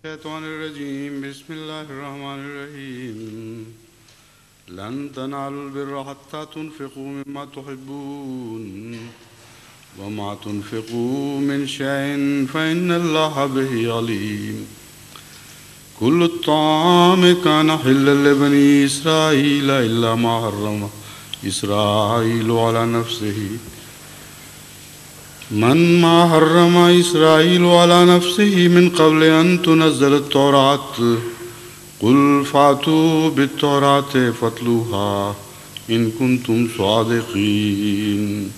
الشيطان الرجيم بسم الله الرحمن الرحيم لن تنالوا البر حتى تنفقوا مما تحبون وما تنفقوا من شيء فإن الله به عليم كل الطعام كان حلا لبني إسرائيل إلا ما حرم إسرائيل على نفسه ما حرم إسرائيل على نفسه من قبل أن تنزل التوراة قل فأتوا بالتوراة فاتلوها إن كنتم صادقين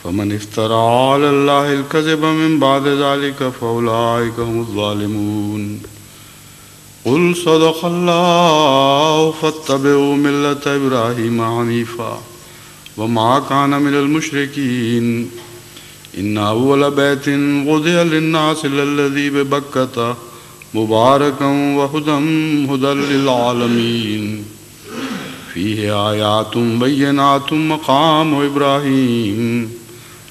فمن افترى على الله الكذب من بعد ذلك فأولئك هم الظالمون قل صدق الله فاتبعوا ملة إبراهيم حنيفا وما كان من المشركين إن أول بيت وضع للناس للذي ببكة مباركا وهدى للعالمين فيه آيات بينات مقام إبراهيم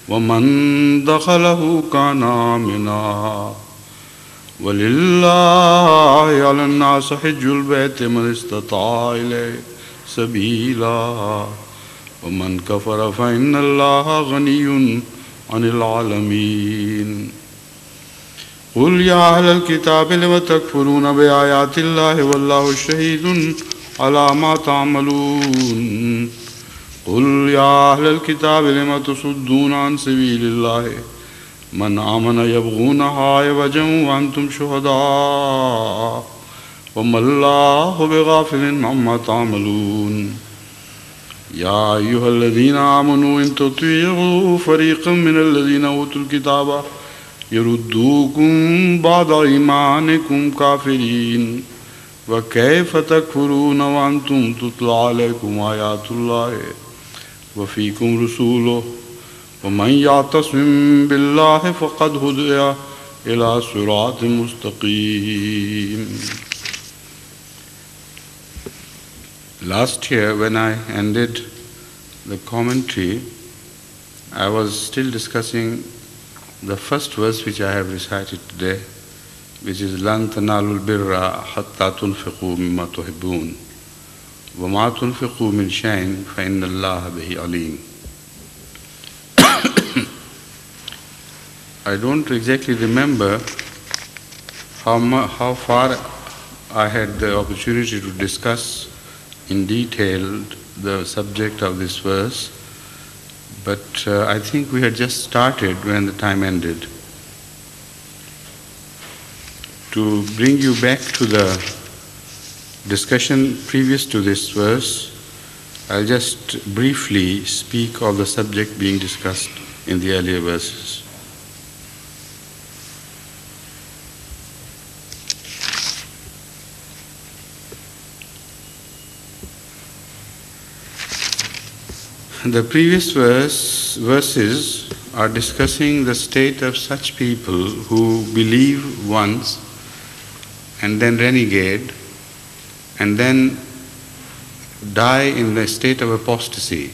ومن دخله كان آمنا ولله على الناس حج البيت من استطاع إليه سبيلا ومن كفر فإن الله غني عن العالمين قل يا أهل الكتاب لم تكفرون بآيات الله والله شهيد على ما تعملون قل يا أهل الكتاب لم تصدون عن سبيل الله من آمن يبغونها عوجا وأنتم شهداء وما الله بغافل عما تعملون يا أيها الذين آمنوا إن تطيعوا فريقا من الذين أوتوا الكتاب يردوكم بعد إيمانكم كافرين وكيف تكفرون وأنتم تتلى عليكم آيات الله وفيكم رسوله ومن يعتصم بالله فقد هدي إلى صراط مستقيم. Last year, when I ended the commentary, I was still discussing the first verse which I have recited today, which is لَن تَنَالُوا الْبِرَّ حَتَّى تُنْفِقُوا مِمَّا تُحِبُّونَ وَمَا تُنْفِقُوا مِنْ شَيْءٍ فَإِنَّ اللَّهَ بِهِ عَلِيمٌ. I don't exactly remember how far I had the opportunity to discuss in detail the subject of this verse, but I think we had just started when the time ended. To bring you back to the discussion previous to this verse, I'll just briefly speak of the subject being discussed in the earlier verses. The previous verses are discussing the state of such people who believe once and then renegade and then die in the state of apostasy,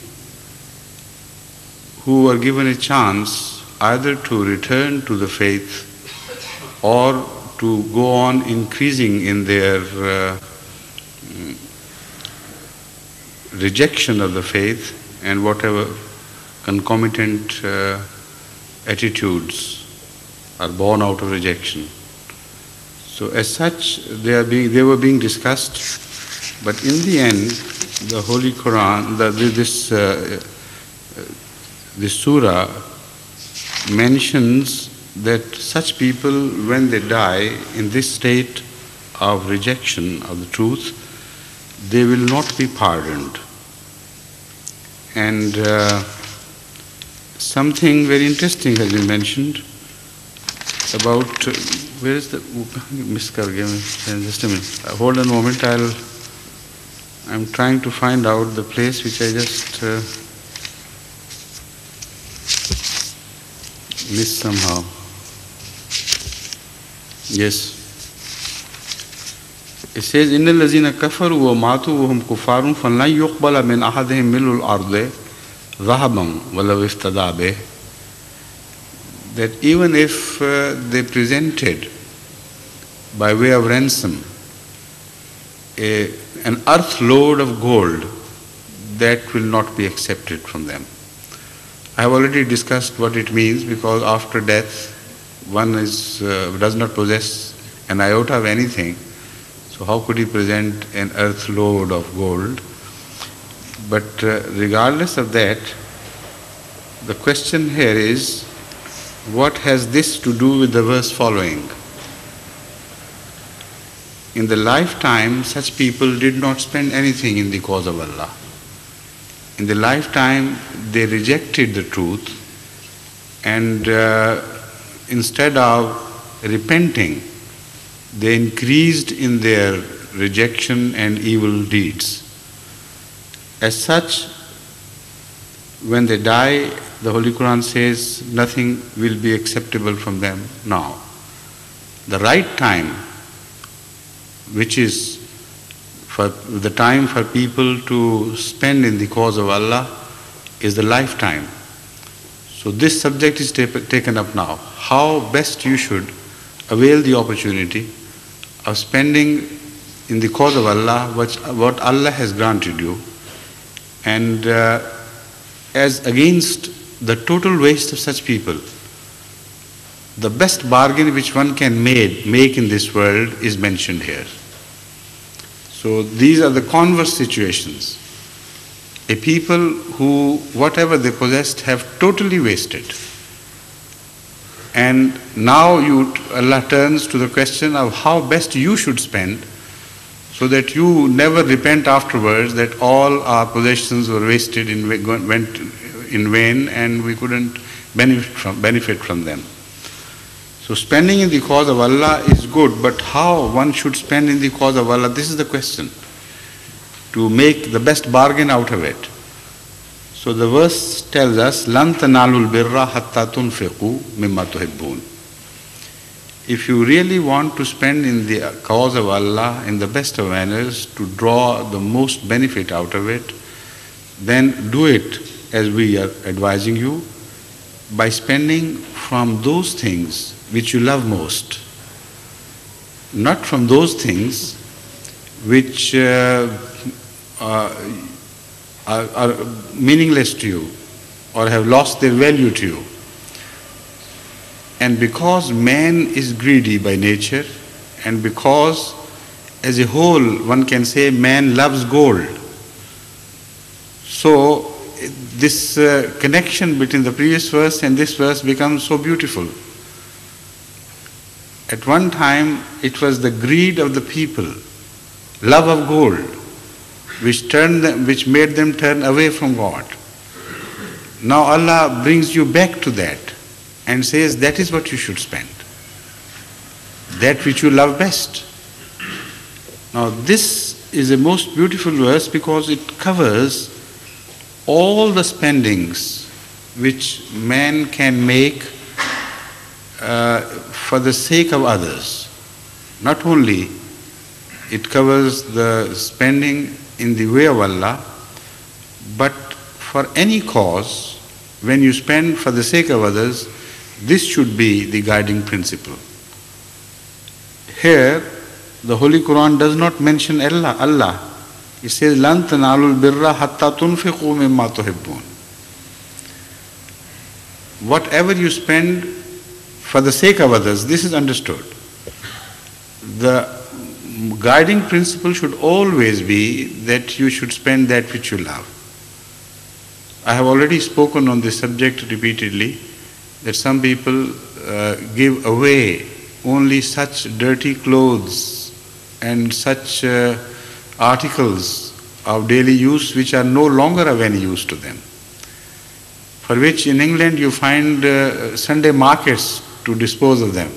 who are given a chance either to return to the faith or to go on increasing in their rejection of the faith and whatever concomitant attitudes are born out of rejection. So as such, they were being discussed, but in the end, the Holy Quran, this surah mentions that such people, when they die in this state of rejection of the truth, they will not be pardoned. And something very interesting has been mentioned about where is the Miss Karge? Just a minute. Hold on a moment. I'm trying to find out the place which I just missed somehow. Yes. It says, إِنَّ الَّذِينَ كَفَرُوا وَمَاتُوا وَهُمْ كُفَّارٌ فَلَنْ يُقْبَلَ مِنْ أَحَدِهِمْ مِلْءُ الْأَرْضِ ذَهَبًا وَلَوِ افْتَدَىٰ بِهِ. That even if they presented by way of ransom an earth load of gold, that will not be accepted from them. I have already discussed what it means, because after death one does not possess an iota of anything, so how could he present an earth load of gold? But regardless of that, the question here is, what has this to do with the verse following? In the lifetime, such people did not spend anything in the cause of Allah. In the lifetime, they rejected the truth, and instead of repenting, they increased in their rejection and evil deeds. As such, when they die, the Holy Quran says nothing will be acceptable from them now. The right time, which is for the time for people to spend in the cause of Allah, is the lifetime. So this subject is taken up now. How best you should avail the opportunity of spending in the cause of Allah what Allah has granted you, and as against the total waste of such people, the best bargain which one can make in this world is mentioned here. So these are the converse situations. A people who whatever they possessed have totally wasted. And now Allah turns to the question of how best you should spend, so that you never repent afterwards that all our possessions were wasted went in vain and we couldn't benefit from them. So spending in the cause of Allah is good, but how one should spend in the cause of Allah, this is the question, to make the best bargain out of it. So the verse tells us, لَن تَنَالُوا الْبِرَّ حَتَّى تُنْفِقُوا مِمَّا تُحِبُّونَ. If you really want to spend in the cause of Allah in the best of manners, to draw the most benefit out of it, then do it as we are advising you, by spending from those things which you love most, not from those things which are meaningless to you or have lost their value to you. And because man is greedy by nature, and because as a whole one can say man loves gold, so this connection between the previous verse and this verse becomes so beautiful. At one time it was the greed of the people, love of gold, which made them turn away from God. Now Allah brings you back to that and says that is what you should spend, that which you love best. Now this is a most beautiful verse because it covers all the spendings which man can make for the sake of others. Not only it covers the spending in the way of Allah, but for any cause, when you spend for the sake of others, this should be the guiding principle. Here, the Holy Quran does not mention Allah. It says, لَن تَنَالُوا الْبِرَّ حَتَّى تُنْفِقُوا مِمَّا تُحِبُّونَ. Whatever you spend for the sake of others, this is understood. The guiding principle should always be that you should spend that which you love. I have already spoken on this subject repeatedly, that some people give away only such dirty clothes and such articles of daily use which are no longer of any use to them, for which in England you find Sunday markets to dispose of them.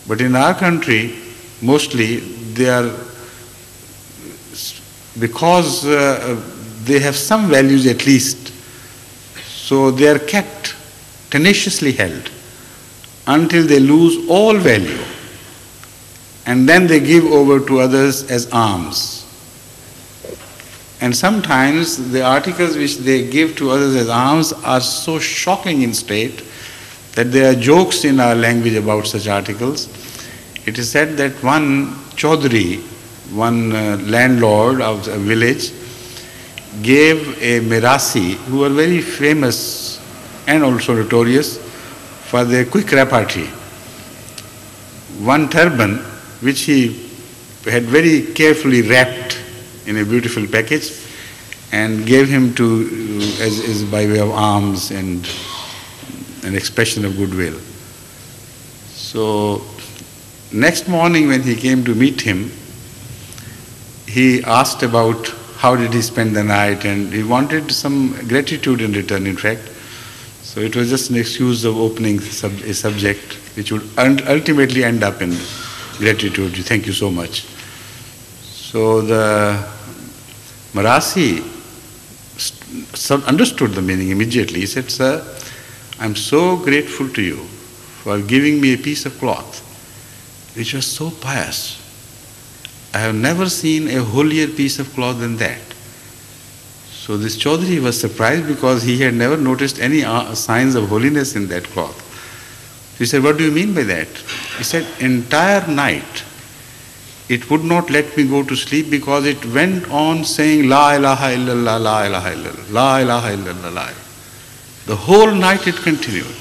But in our country, mostly they are, because they have some values at least, so they are kept tenaciously held until they lose all value, and then they give over to others as alms. And sometimes the articles which they give to others as alms are so shocking in state that there are jokes in our language about such articles. it is said that one Chaudhary, one landlord of a village, gave a Mirasi, who were very famous and also notorious for their quick repartee, one turban which he had very carefully wrapped in a beautiful package and gave him to as by way of alms and an expression of goodwill. So next morning when he came to meet him, he asked about how did he spend the night, and he wanted some gratitude in return, in fact. So it was just an excuse of opening a subject which would ultimately end up in gratitude. Thank you so much. So the Mirasi understood the meaning immediately. He said, "Sir, I'm so grateful to you for giving me a piece of cloth which was so pious. I have never seen a holier piece of cloth than that." So this Chaudhary was surprised because he had never noticed any signs of holiness in that cloth. He said, "What do you mean by that?" He said, "Entire night it would not let me go to sleep because it went on saying La ilaha illallah, La ilaha illallah, La ilaha illallah, La. The whole night it continued."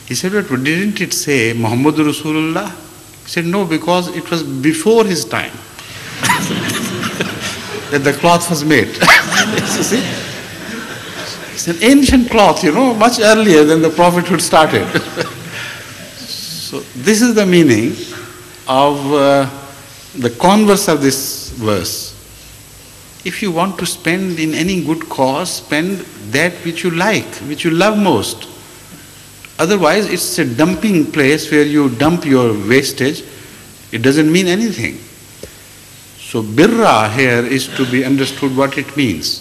He said, "But didn't it say Muhammadur Rasulullah?" He said, "No, because it was before his time that the cloth was made." You see? It's an ancient cloth, much earlier than the prophethood started. So this is the meaning of the converse of this verse. If you want to spend in any good cause, spend that which you like, which you love most. Otherwise, it's a dumping place where you dump your wastage. It doesn't mean anything. So birra here is to be understood what it means.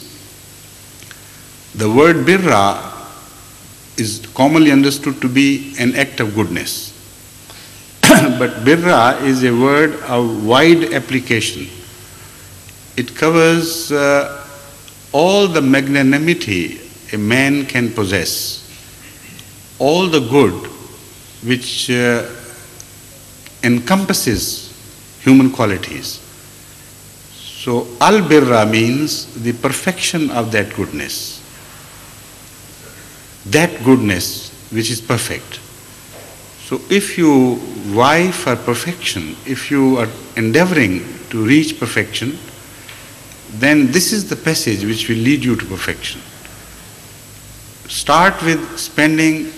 The word birra is commonly understood to be an act of goodness. But birra is a word of wide application. It covers all the magnanimity a man can possess, all the good which encompasses human qualities. So al-birra means the perfection of that goodness. That goodness which is perfect. So if you vie for perfection, if you are endeavoring to reach perfection, then this is the passage which will lead you to perfection. Start with spending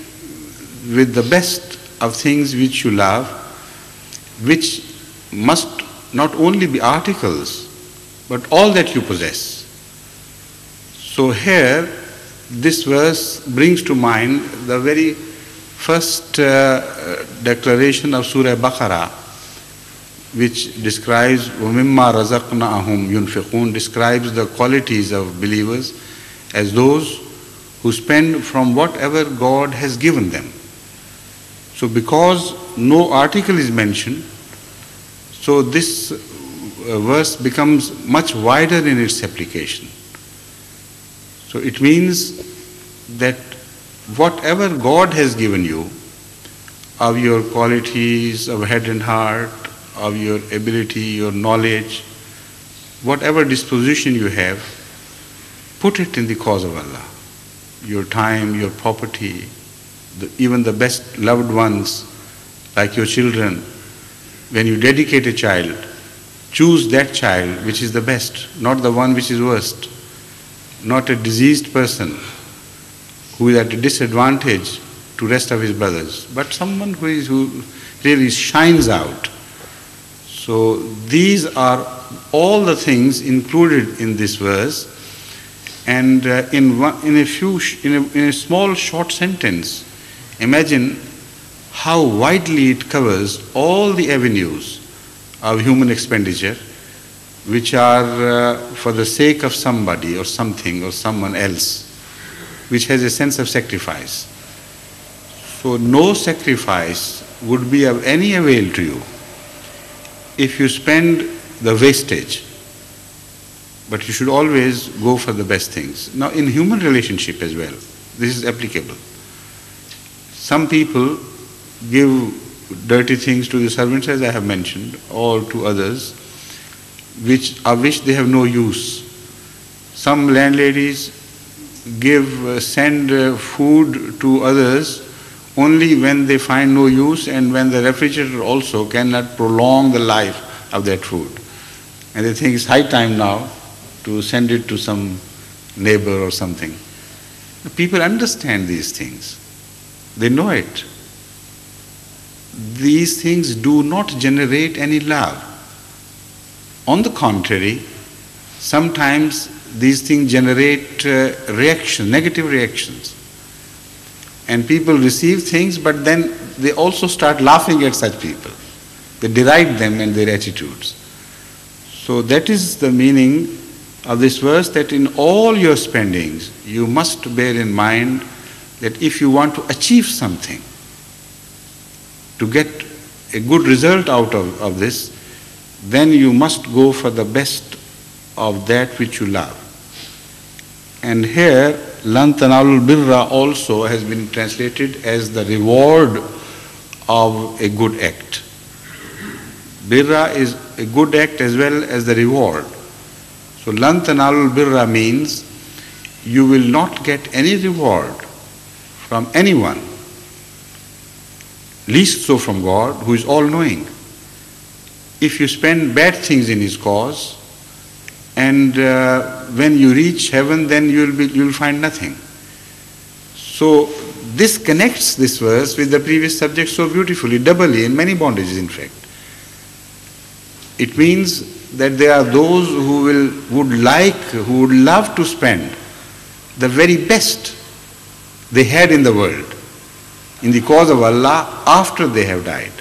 with the best of things which you love, which must not only be articles, but all that you possess. So here, this verse brings to mind the very first declaration of Surah Baqarah, which describes وَمِمَّا رَزَقْنَاهُمْ يُنْفِقُونَ, describes the qualities of believers as those who spend from whatever God has given them. So because no article is mentioned, so this verse becomes much wider in its application. So it means that whatever God has given you, of your qualities of head and heart, of your ability, your knowledge, whatever disposition you have, put it in the cause of Allah. Your time, your property, even the best loved ones, like your children. When you dedicate a child, choose that child which is the best, not the one which is worst, not a diseased person who is at a disadvantage to rest of his brothers, but someone who really shines out. So these are all the things included in this verse, and in a small short sentence, imagine how widely it covers all the avenues of human expenditure, which are for the sake of somebody or something or someone else, which has a sense of sacrifice. So no sacrifice would be of any avail to you if you spend the wastage, but you should always go for the best things. Now in human relationship as well, this is applicable. Some people give dirty things to the servants, as I have mentioned, or to others, of which they have no use. Some landladies send food to others only when they find no use and when the refrigerator also cannot prolong the life of that food. And they think it's high time now to send it to some neighbor or something. People understand these things. They know it. These things do not generate any love. On the contrary, sometimes these things generate negative reactions. And people receive things, but then they also start laughing at such people. They deride them and their attitudes. So that is the meaning of this verse, that in all your spendings, you must bear in mind that if you want to achieve something, to get a good result out of this, then you must go for the best of that which you love. And here, Lan tanalul birra also has been translated as the reward of a good act. Birra is a good act as well as the reward. So Lan tanalul birra means you will not get any reward from anyone, least so from God, who is all-knowing. If you spend bad things in His cause, and when you reach heaven, then you will find nothing. So this connects this verse with the previous subject so beautifully, doubly, in many bondages in fact. It means that there are those who would love to spend the very best they had in the world in the cause of Allah after they have died.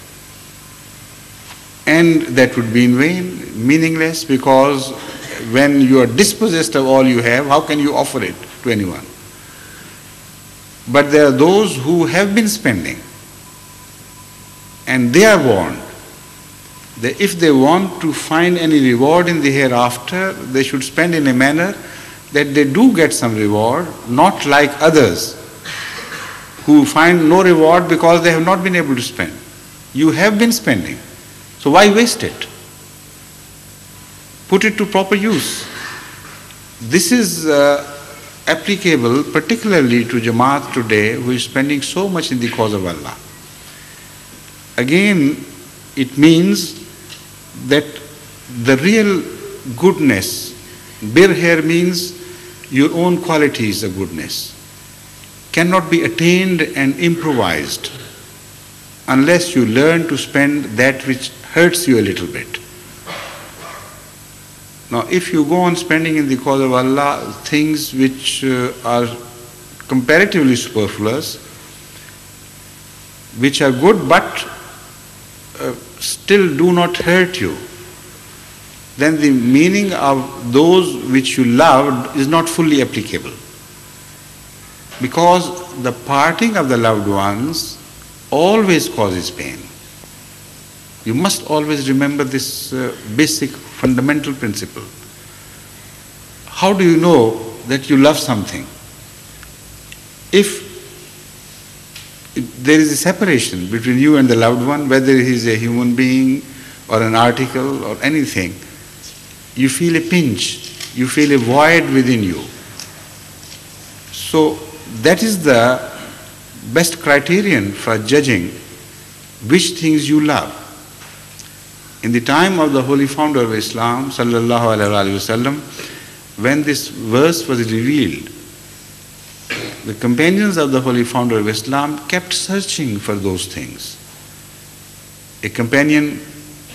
And that would be in vain, meaningless, because when you are dispossessed of all you have, how can you offer it to anyone? But there are those who have been spending, and they are warned that if they want to find any reward in the hereafter, they should spend in a manner that they do get some reward, not like others who find no reward because they have not been able to spend. You have been spending, so why waste it? Put it to proper use. This is applicable particularly to Jamaat today, who is spending so much in the cause of Allah. Again, it means that the real goodness, bir here means your own qualities of goodness, cannot be attained and improvised unless you learn to spend that which hurts you a little bit. Now, if you go on spending in the cause of Allah things which are comparatively superfluous, which are good but still do not hurt you, then the meaning of those which you loved is not fully applicable. Because the parting of the loved ones always causes pain. You must always remember this basic fundamental principle. How do you know that you love something? If there is a separation between you and the loved one, whether he is a human being or an article or anything, you feel a pinch, you feel a void within you. So that is the best criterion for judging which things you love. In the time of the holy founder of Islam, sallallahu alaihi wasallam, when this verse was revealed, the companions of the holy founder of Islam kept searching for those things. A companion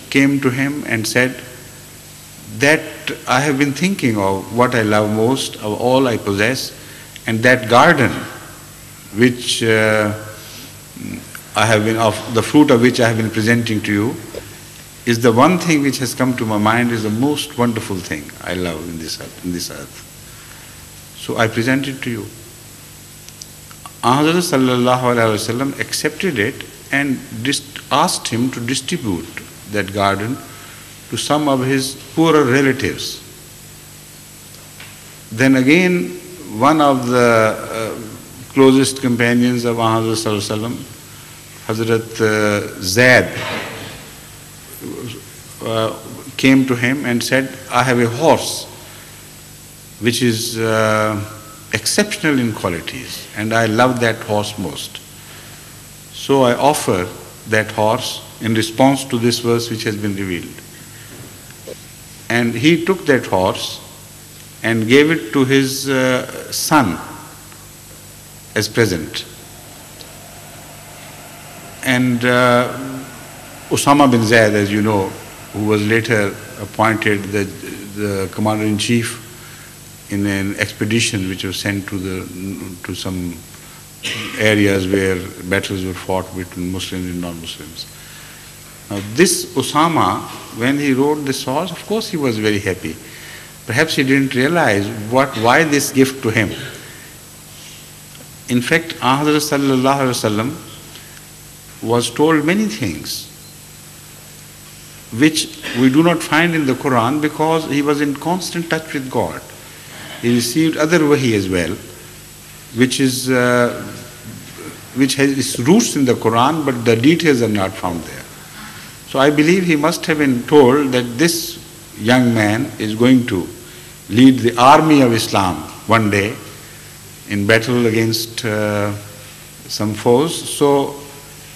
came to him and said, that I have been thinking of what I love most of all I possess, and that garden which I have been, of the fruit of which I have been presenting to you, is the one thing which has come to my mind is the most wonderful thing I love in this earth. So I present it to you. Hazrat sallallahu alaihi wasallam accepted it and asked him to distribute that garden to some of his poorer relatives. Then again, one of the closest companions of Hazrat sallallahu alaihi wasallam Hazrat Zaid came to him and said, I have a horse which is exceptional in qualities, and I love that horse most. So I offer that horse in response to this verse which has been revealed. And he took that horse and gave it to his son as present. And Usama bin Zaid, as you know, who was later appointed the commander-in-chief in an expedition which was sent to some areas where battles were fought between Muslims and non-Muslims. Now this Usama, when he rode this horse, of course he was very happy. Perhaps he didn't realize why this gift to him. In fact, Hazrat Sallallahu Alaihi Wasallam was told many things which we do not find in the Quran, because he was in constant touch with God. He received other wahi as well, which has its roots in the Quran, but the details are not found there. So I believe he must have been told that this young man is going to lead the army of Islam one day in battle against some foes. So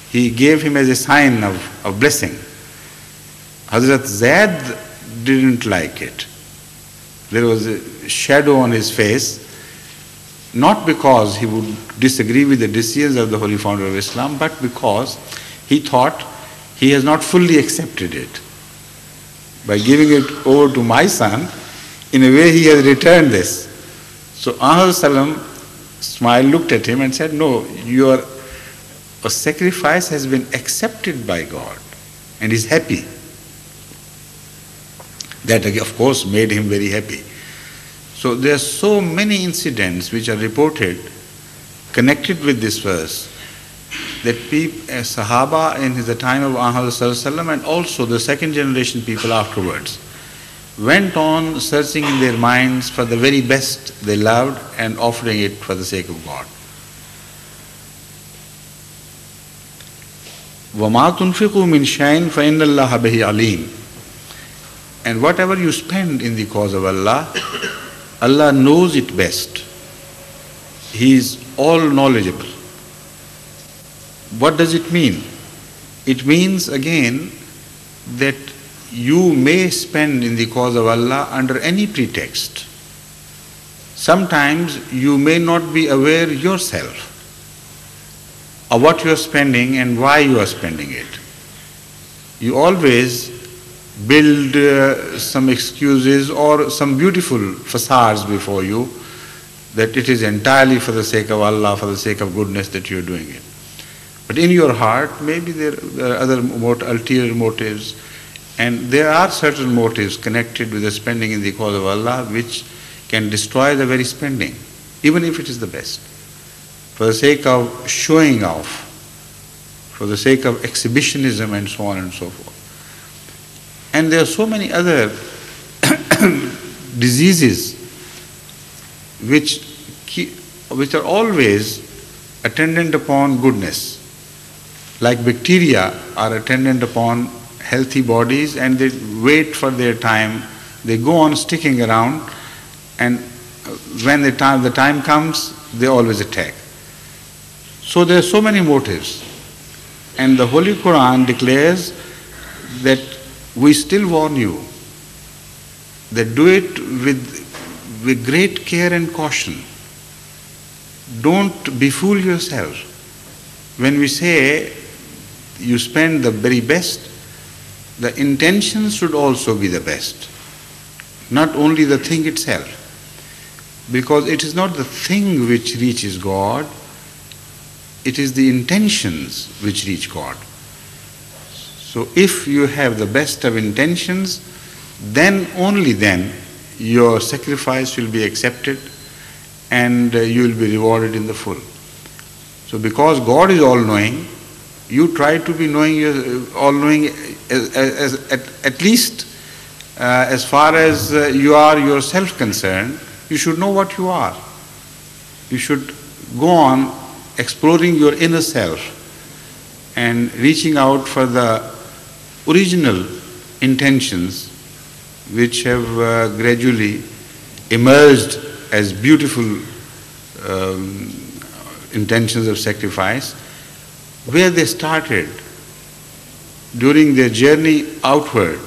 he gave him as a sign of blessing. Hazrat Zaid didn't like it. There was a shadow on his face, not because he would disagree with the decisions of the Holy Founder of Islam, but because he thought he has not fully accepted it. By giving it over to my son, in a way he has returned this. So Ahmad smiled, looked at him and said, no, your sacrifice has been accepted by God, and he's happy. That, of course, made him very happy. So there are so many incidents which are reported connected with this verse that Sahaba in the time of Muhammad and also the second generation people afterwards went on searching in their minds for the very best they loved and offering it for the sake of God. وَمَا تُنْفِقُوا مِنْ شَيْءٍ فَإِنَّ اللَّهَ بِهِ عَلِيمٌ. And whatever you spend in the cause of Allah, Allah knows it best. He is all knowledgeable. What does it mean? It means again that you may spend in the cause of Allah under any pretext. Sometimes you may not be aware yourself of what you are spending and why you are spending it. You always build some excuses or some beautiful facades before you that it is entirely for the sake of Allah, for the sake of goodness that you are doing it. But in your heart, maybe there are other ulterior motives, and there are certain motives connected with the spending in the cause of Allah which can destroy the very spending, even if it is the best. For the sake of showing off, for the sake of exhibitionism and so on and so forth. And there are so many other diseases which are always attendant upon goodness. Like bacteria are attendant upon healthy bodies, and they wait for their time. They go on sticking around, and when the time comes, they always attack. So there are so many motives. And the Holy Quran declares that we still warn you that do it with great care and caution. Don't befool yourself. When we say you spend the very best, the intentions should also be the best, not only the thing itself. Because it is not the thing which reaches God, it is the intentions which reach God. So if you have the best of intentions, then only then your sacrifice will be accepted and you will be rewarded in the full. So because God is all-knowing, you try to be all-knowing at least as far as you are yourself concerned. You should know what you are. You should go on exploring your inner self and reaching out for the original intentions which have gradually emerged as beautiful intentions of sacrifice, where they started during their journey outward.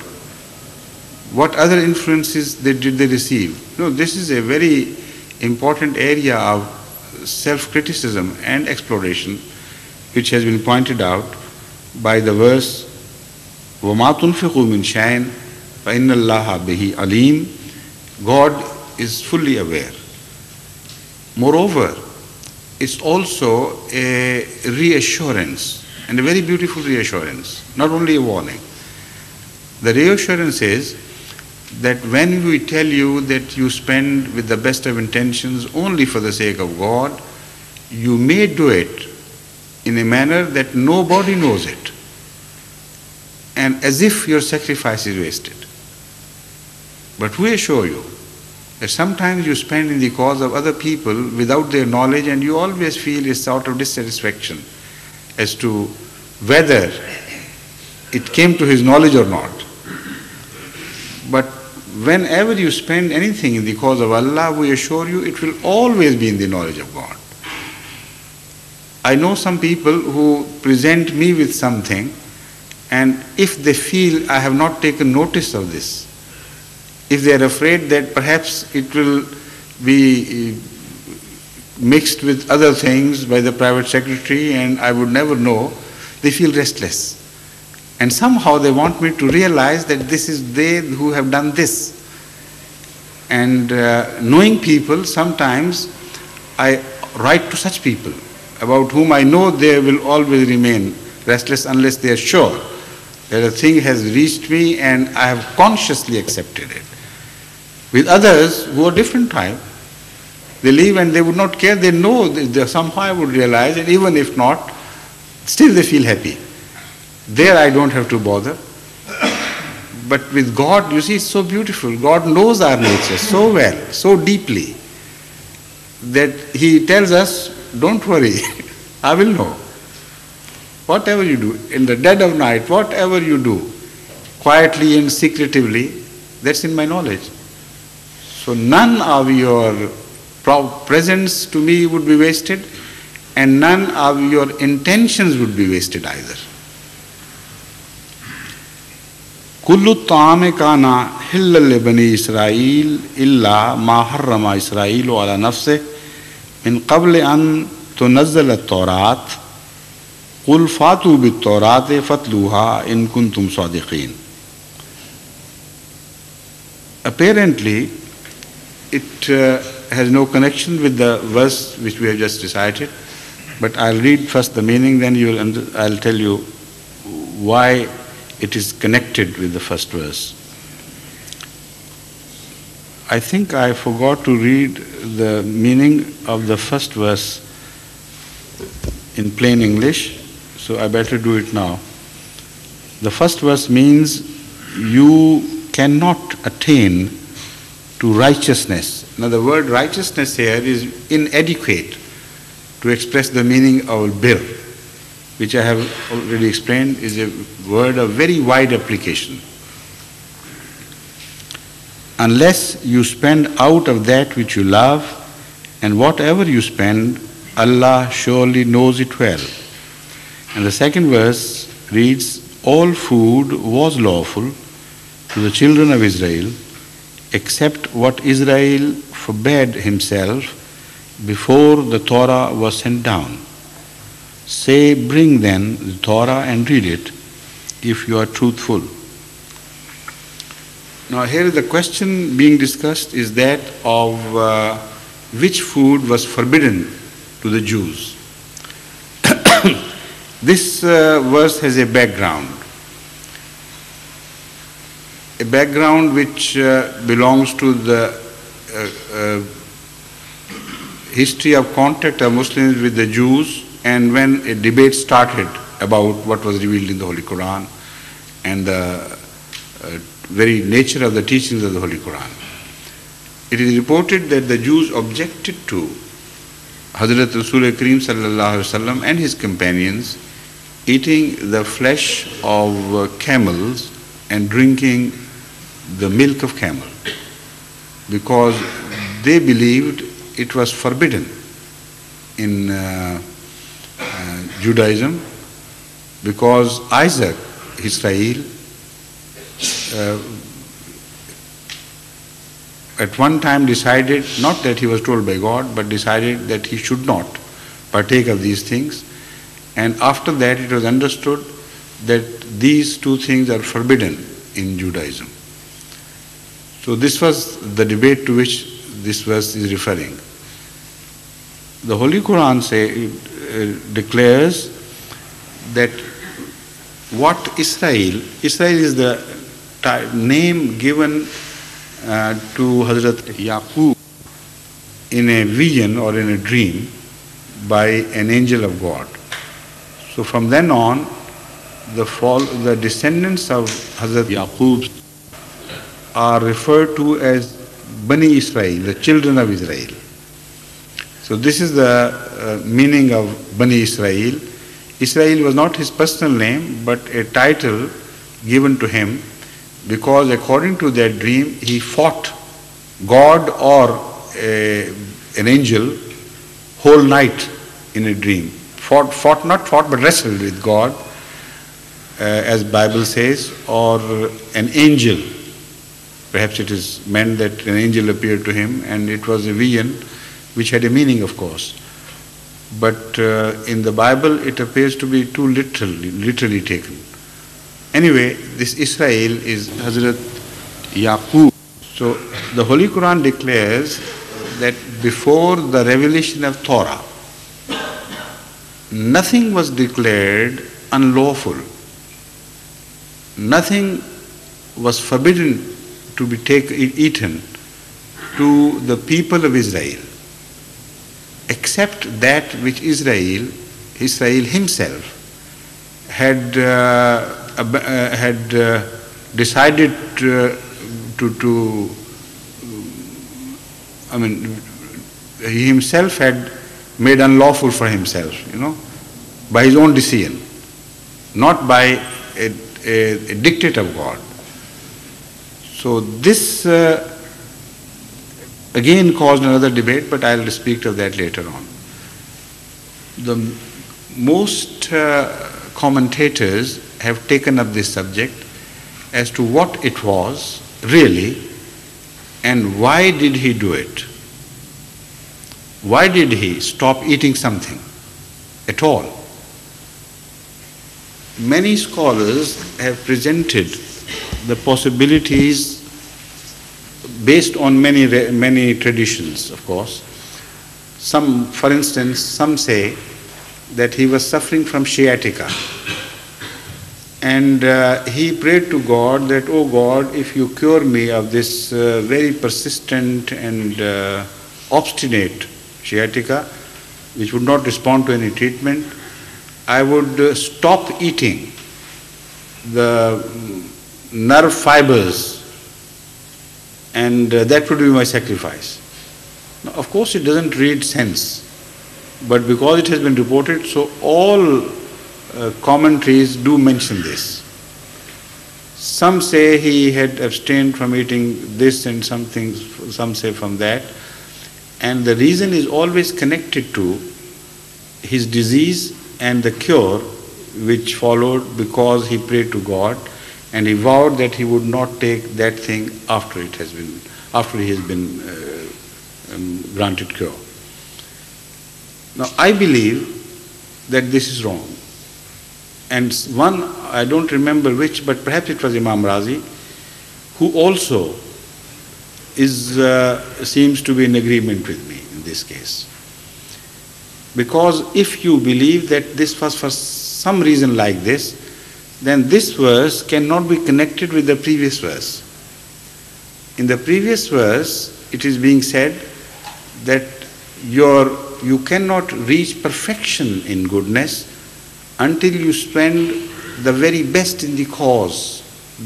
What other influences did they receive? No, this is a very important area of self-criticism and exploration, which has been pointed out by the verse, وَمَا تُنْفِقُوا مِنْ شَيْءٍ فَإِنَّ اللَّهَ بِهِ عَلِيمٌ. God is fully aware. Moreover, it's also a reassurance, and a very beautiful reassurance, not only a warning. The reassurance is that when we tell you that you spend with the best of intentions only for the sake of God, you may do it in a manner that nobody knows it, and as if your sacrifice is wasted. But we assure you that sometimes you spend in the cause of other people without their knowledge, and you always feel a sort of dissatisfaction as to whether it came to his knowledge or not. But whenever you spend anything in the cause of Allah, we assure you it will always be in the knowledge of God. I know some people who present me with something, and if they feel I have not taken notice of this, if they are afraid that perhaps it will be mixed with other things by the private secretary and I would never know, they feel restless. And somehow they want me to realize that this is they who have done this. And knowing people, sometimes I write to such people about whom I know they will always remain restless unless they are sure that a thing has reached me and I have consciously accepted it. With others who are different type, they leave and they would not care. They know that somehow I would realize, and even if not, still they feel happy. There I don't have to bother. But with God, you see, it's so beautiful. God knows our nature so well, so deeply, that He tells us, don't worry, I will know. Whatever you do, in the dead of night, whatever you do, quietly and secretively, that's in my knowledge. So none of your presence to me would be wasted, and none of your intentions would be wasted either. كل الطعام كان حلا لبني إسرائيل إلا ما حرم إسرائيل على نفسه من قبل أن تنزل التوراة قل فاتوا بالتوراة فاتلوها إن كنتم صادقين. Apparently, it has no connection with the verse which we have just recited, but I'll read first the meaning, then I'll tell you why it is connected with the first verse. I think I forgot to read the meaning of the first verse in plain English, so I better do it now. The first verse means you cannot attain to righteousness. Now the word righteousness here is inadequate to express the meaning of bir, which I have already explained is a word of very wide application. Unless you spend out of that which you love, and whatever you spend, Allah surely knows it well. And the second verse reads, all food was lawful to the children of Israel, except what Israel forbade himself before the Torah was sent down. Say, bring then the Torah and read it, if you are truthful. Now here the question being discussed is that of which food was forbidden to the Jews. This verse has a background which belongs to the history of contact of Muslims with the Jews, and when a debate started about what was revealed in the Holy Quran and the very nature of the teachings of the Holy Quran. It is reported that the Jews objected to Hazrat Rasul Kareem sallallahu alaihi wasallam and his companions eating the flesh of camels and drinking the milk of camel, because they believed it was forbidden in Judaism, because Isaac, Israel, at one time decided, not that he was told by God, but decided that he should not partake of these things. And after that it was understood that these two things are forbidden in Judaism. So this was the debate to which this verse is referring. The Holy Quran declares that what Israel is the name given to Hazrat Yaqub in a vision or in a dream by an angel of God. So from then on, the descendants of Hazrat Yaqub are referred to as Bani Israel, the children of Israel. So this is the meaning of Bani Israel. Israel was not his personal name, but a title given to him, because according to that dream, he fought God or an angel whole night in a dream. Not fought, but wrestled with God, as Bible says, or an angel. Perhaps it is meant that an angel appeared to him, and it was a vision which had a meaning, of course. But in the Bible, it appears to be too literally taken. Anyway, this Israel is Hazrat Yaqub. So the Holy Quran declares that before the revelation of Torah, nothing was declared unlawful. Nothing was forbidden to be eaten to the people of Israel, except that which Israel himself had decided he himself had made unlawful for himself, by his own decision, not by a dictate of God. So this again caused another debate, but I'll speak of that later on. The most commentators have taken up this subject as to what it was really and why did he do it. Why did he stop eating something at all? Many scholars have presented the possibilities based on many traditions, of course. For instance, some say that he was suffering from sciatica, and he prayed to God that, "Oh God, if you cure me of this very persistent and obstinate sciatica, which would not respond to any treatment, I would stop eating the nerve fibers, and that would be my sacrifice." Now, of course, it doesn't read sense, but because it has been reported, so all commentaries do mention this. Some say he had abstained from eating this, and some say from that, and the reason is always connected to his disease and the cure which followed, because he prayed to God and he vowed that he would not take that thing after he has been granted cure. Now, I believe that this is wrong. And one, I don't remember which, but perhaps it was Imam Razi, who also seems to be in agreement with me in this case. Because if you believe that this was for some reason like this, then this verse cannot be connected with the previous verse. In the previous verse, it is being said that you cannot reach perfection in goodness until you spend the very best in the cause,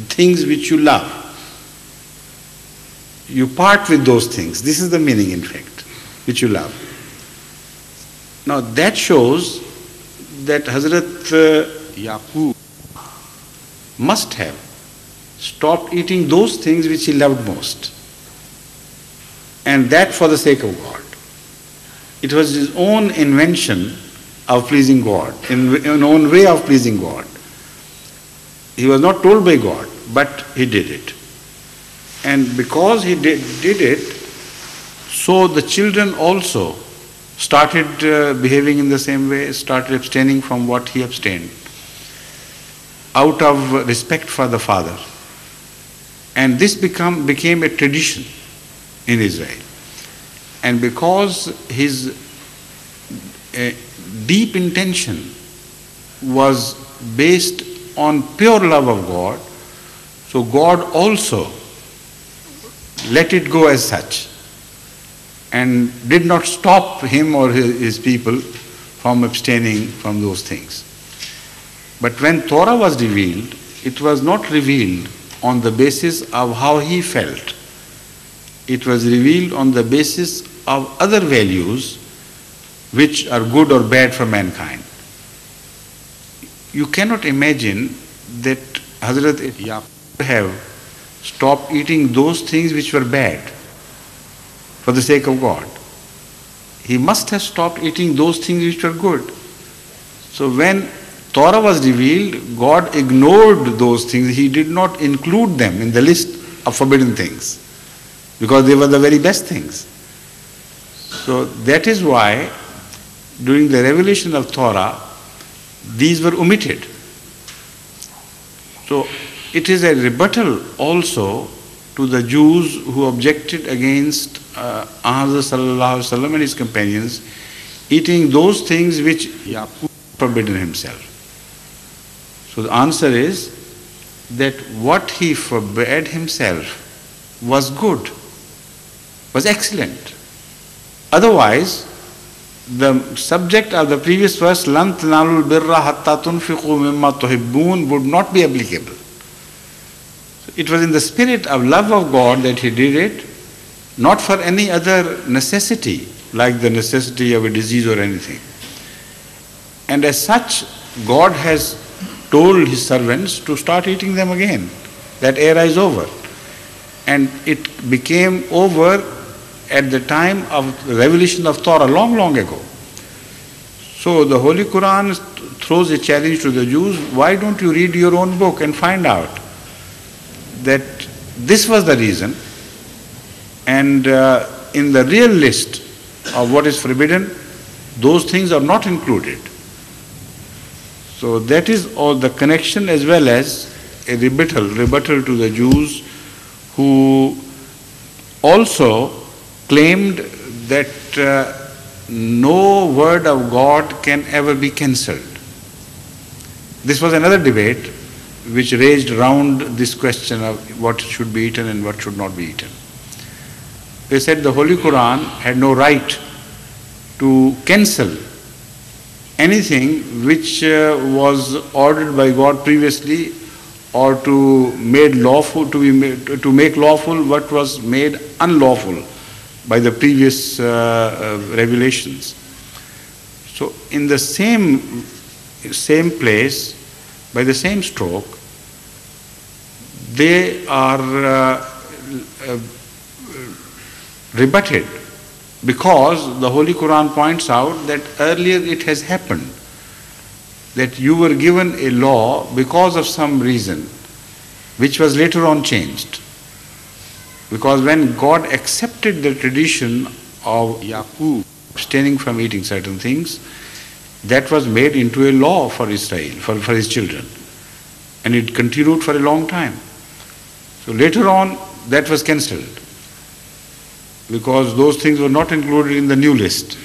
things which you love. You part with those things. This is the meaning, in fact, which you love. Now that shows that Hazrat Yaqub must have stopped eating those things which he loved most, and that for the sake of God. It was his own invention of pleasing God, in his own way of pleasing God. He was not told by God, but he did it. And because he did it, so the children also started behaving in the same way, started abstaining from what he abstained, out of respect for the father. And this became a tradition in Israel. And because his deep intention was based on pure love of God, so God also let it go as such and did not stop him or his people from abstaining from those things. But when Torah was revealed, it was not revealed on the basis of how he felt. It was revealed on the basis of other values which are good or bad for mankind. You cannot imagine that Hazrat Yaqub have stopped eating those things which were bad for the sake of God. He must have stopped eating those things which were good. So when Torah was revealed, God ignored those things. He did not include them in the list of forbidden things because they were the very best things. So that is why during the revelation of Torah, these were omitted. So it is a rebuttal also to the Jews who objected against Ahaz sallallahu alaihi wasallam and his companions eating those things which Yaqub forbidden himself. So the answer is that what he forbade himself was good, was excellent. Otherwise, the subject of the previous verse, "Lan tanalul birra hatta tunfiqu mimma tuhibbun," would not be applicable. So it was in the spirit of love of God that he did it, not for any other necessity, like the necessity of a disease or anything. And as such, God has told his servants to start eating them again. That era is over. And it became over at the time of the revelation of Torah long, long ago. So the Holy Quran throws a challenge to the Jews, why don't you read your own book and find out that this was the reason, and in the real list of what is forbidden, those things are not included. So that is all the connection, as well as a rebuttal to the Jews who also claimed that no word of God can ever be cancelled. This was another debate which raged around this question of what should be eaten and what should not be eaten. They said the Holy Quran had no right to cancel anything which was ordered by God previously, or to make lawful what was made unlawful by the previous revelations. So in the same place, by the same stroke, they are rebutted, because the Holy Quran points out that earlier it has happened that you were given a law because of some reason which was later on changed. Because when God accepted the tradition of Yaqub abstaining from eating certain things, that was made into a law for Israel, for his children. And it continued for a long time. So later on, that was cancelled, because those things were not included in the new list.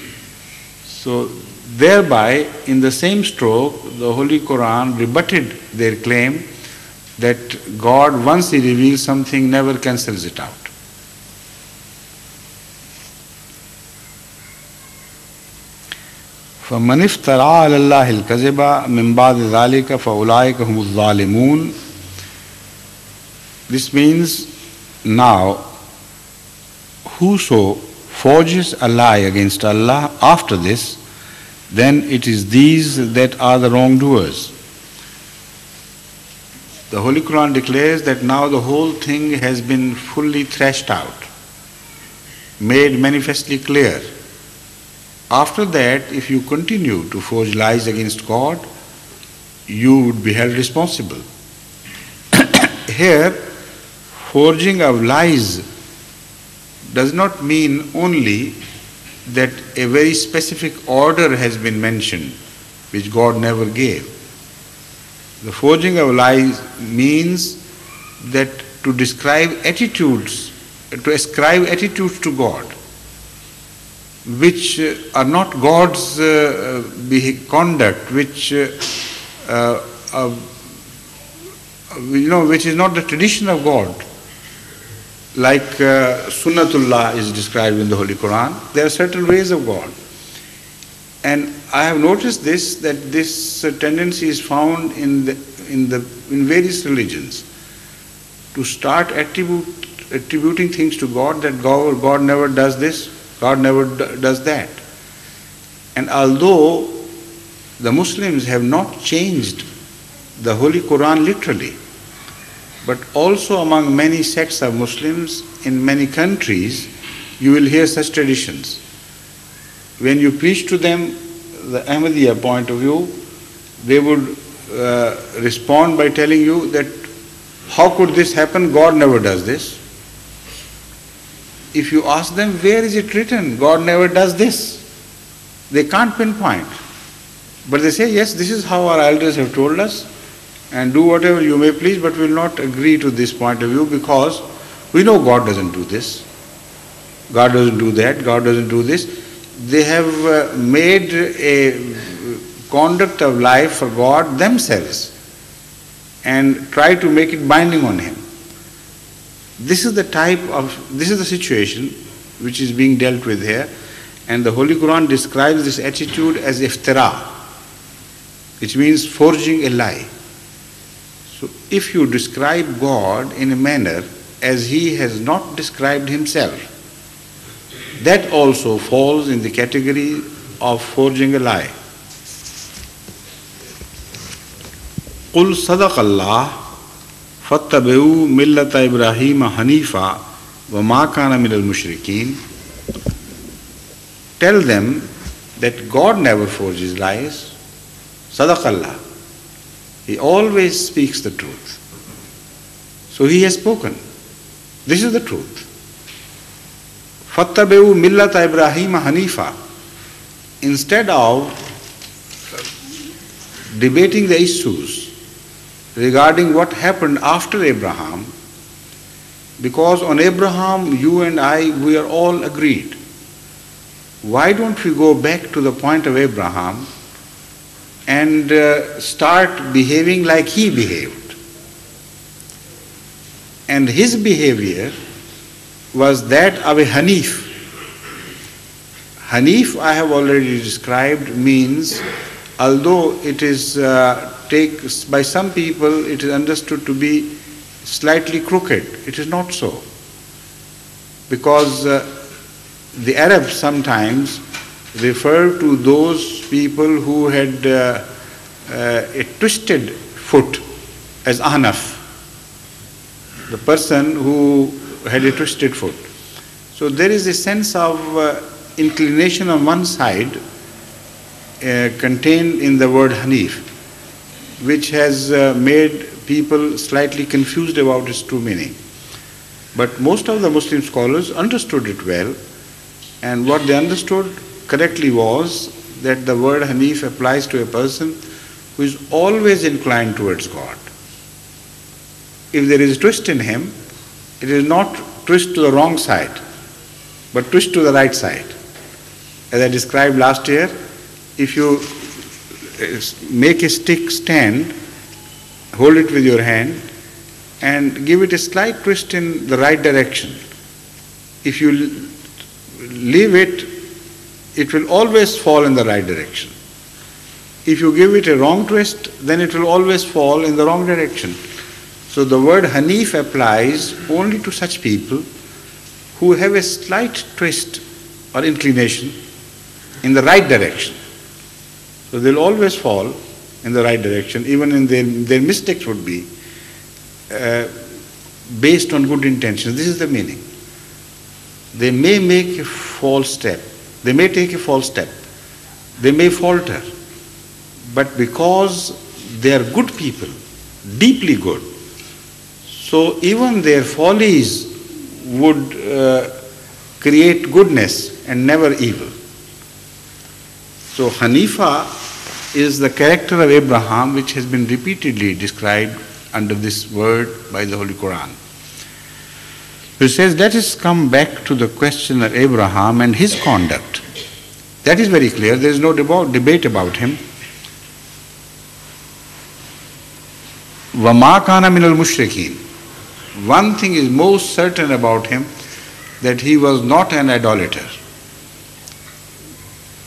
So thereby, in the same stroke, the Holy Quran rebutted their claim that God, once He reveals something, never cancels it out. فَمَنِ افْتَرَى عَلَى اللَّهِ الْكَذِبَ مِنْ بَعْدِ ذَلِكَ فَأُولَٰئِكَ هُمُ الظَّالِمُونَ. This means, now, whoso forges a lie against Allah after this, then it is these that are the wrongdoers. The Holy Quran declares that now the whole thing has been fully thrashed out, made manifestly clear. After that, if you continue to forge lies against God, you would be held responsible. Here, forging of lies does not mean only that a very specific order has been mentioned, which God never gave. The forging of lies means that to describe attitudes, to ascribe attitudes to God, which are not God's conduct, which which is not the tradition of God, like Sunnatullah is described in the Holy Quran. There are certain ways of God. And I have noticed this, that this tendency is found in various religions, to start attributing things to God, that God never does this, God never does that. And although the Muslims have not changed the Holy Quran literally, but also among many sects of Muslims in many countries, you will hear such traditions. When you preach to them the Ahmadiyya point of view, they would respond by telling you that, how could this happen? God never does this. If you ask them, where is it written? God never does this. They can't pinpoint. But they say, yes, this is how our elders have told us, and do whatever you may please, but we will not agree to this point of view because we know God doesn't do this. God doesn't do that. God doesn't do this. They have made a conduct of life for God themselves and try to make it binding on Him. This is the situation which is being dealt with here, and the Holy Quran describes this attitude as iftira, which means forging a lie. So if you describe God in a manner as He has not described Himself, that also falls in the category of forging a lie. قُلْ صَدَقَ اللَّهُ فَاتَّبِعُوا مِلَّةَ إِبْرَاهِيمَ حَنِيفًا وَمَا كَانَ مِنَ الْمُشْرِكِينَ. Tell them that God never forges lies. صَدَقَ اللَّهُ. He always speaks the truth. So He has spoken. This is the truth. فَاتَّبِعُوا مِلَّةَ إِبْرَاهِيمَ حَنِيفًا. Instead of debating the issues regarding what happened after Abraham, because on Abraham, you and I, we are all agreed. Why don't we go back to the point of Abraham and start behaving like he behaved? And his behavior was that of a Hanif. Hanif, I have already described, means, although it is by some people it is understood to be slightly crooked, it is not so. Because the Arabs sometimes refer to those people who had a twisted foot as Ahnaf, the person who had a twisted foot. So there is a sense of inclination on one side contained in the word Hanif, which has made people slightly confused about its true meaning. But most of the Muslim scholars understood it well, and what they understood correctly was that the word Hanif applies to a person who is always inclined towards God. If there is a twist in him, it is not twist to the wrong side, but twist to the right side. As I described last year, if you make a stick stand, hold it with your hand, and give it a slight twist in the right direction. If you leave it, it will always fall in the right direction. If you give it a wrong twist, then it will always fall in the wrong direction. So the word Hanif applies only to such people who have a slight twist or inclination in the right direction. So they'll always fall in the right direction, even in their mistakes would be based on good intentions. This is the meaning. They may make a false step. They may take a false step. They may falter. But because they are good people, deeply good, so even their follies would create goodness and never evil. So Hanifa is the character of Abraham, which has been repeatedly described under this word by the Holy Quran. It says, let us come back to the question of Abraham and his conduct. That is very clear. There is no debate about him. وَمَا كَانَ مِنَ الْمُشْرِكِينَ. One thing is most certain about him, that he was not an idolater.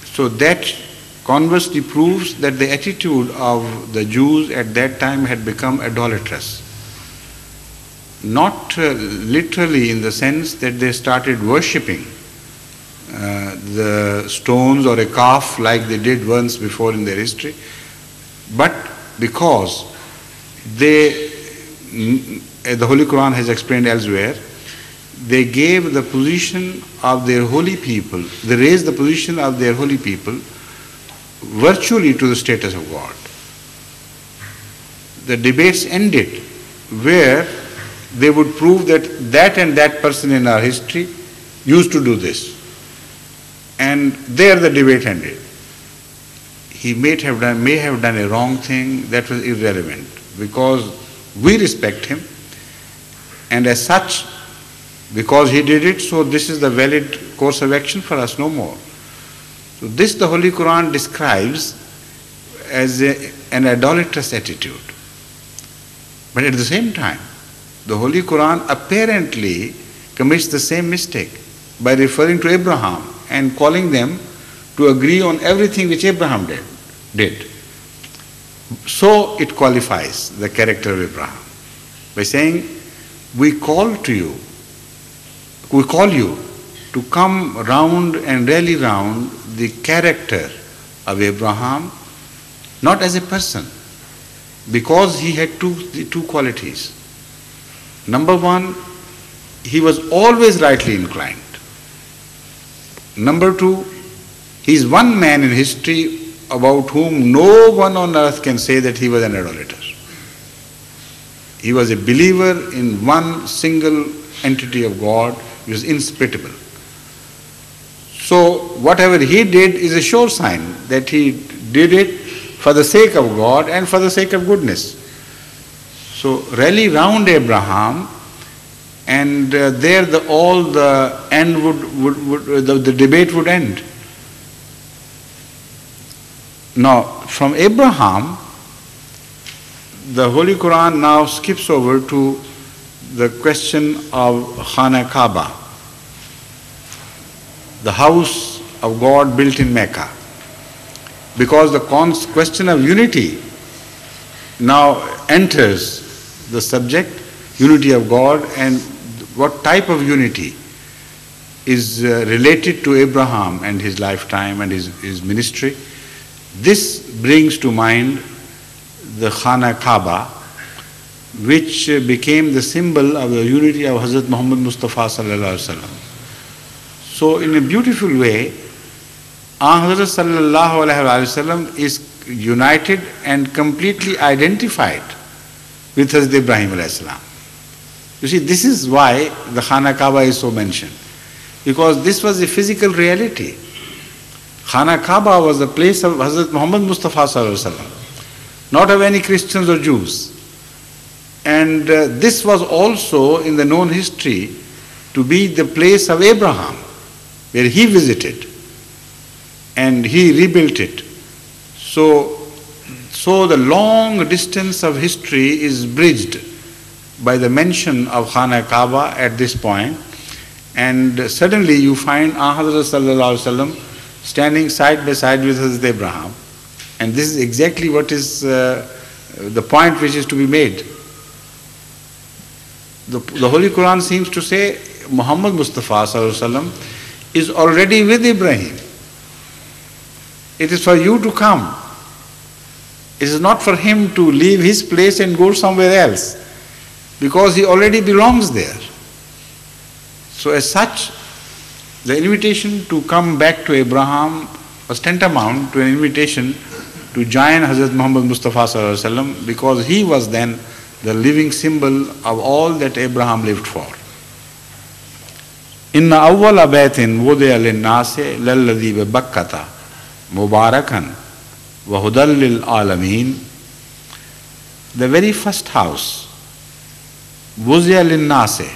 So that conversely proves that the attitude of the Jews at that time had become idolatrous. Not literally in the sense that they started worshipping the stones or a calf like they did once before in their history, but because they, the Holy Quran has explained elsewhere, they gave the position of their holy people, they raised the position of their holy people virtually to the status of God. The debates ended where they would prove that that and that person in our history used to do this. And there the debate ended. He may have done a wrong thing, that was irrelevant, because we respect him, and as such, because he did it, so this is the valid course of action for us, no more. So this the Holy Quran describes as an idolatrous attitude. But at the same time, the Holy Quran apparently commits the same mistake by referring to Abraham and calling them to agree on everything which Abraham did. So it qualifies the character of Abraham by saying, we call you to come round and rally round the character of Abraham, not as a person, because he had two qualities. Number one, he was always rightly inclined. Number two, he is one man in history about whom no one on earth can say that he was an idolater. He was a believer in one single entity of God. He was inseparable. So whatever he did is a sure sign that he did it for the sake of God and for the sake of goodness. So rally round Abraham, and there the debate would end. Now, from Abraham, the Holy Quran now skips over to the question of Khana Kaaba, the house of God built in Mecca. Because the question of unity now enters the subject, unity of God, and what type of unity is related to Abraham and his lifetime and his ministry. This brings to mind the Khana Kaaba, which became the symbol of the unity of Hazrat Muhammad Mustafa sallallahu alaihi wasallam. So in a beautiful way, Hazrat sallallahu alaihi wasallam is united and completely identified with Hazrat Ibrahim alayhi salam. You see, this is why the Khana Kaaba is so mentioned, because this was a physical reality. Khana Kaaba was the place of Hazrat Muhammad Mustafa sallallahu alaihi wasallam, not of any Christians or Jews. And this was also in the known history to be the place of Abraham, where he visited and he rebuilt it. So the long distance of history is bridged by the mention of Khana Kaaba at this point, and suddenly you find Hazrat sallallahu alaihi wasallam standing side by side with Hazrat Abraham, and this is exactly what is the point which is to be made. The Holy Quran seems to say Muhammad Mustafa sallallahu alaihi wasallam is already with Ibrahim. It is for you to come. It is not for him to leave his place and go somewhere else. because he already belongs there. So as such, the invitation to come back to Abraham was tantamount to an invitation to join Hazrat Muhammad Mustafa Sallallahu Alaihi Wasallam, because he was then the living symbol of all that Abraham lived for. Inna awwala baytin wudi'a lin-nasi lalladhi bi Bakkata mubarakan wa hudal lil alamin. The very first house, wudi'a lin-nasi,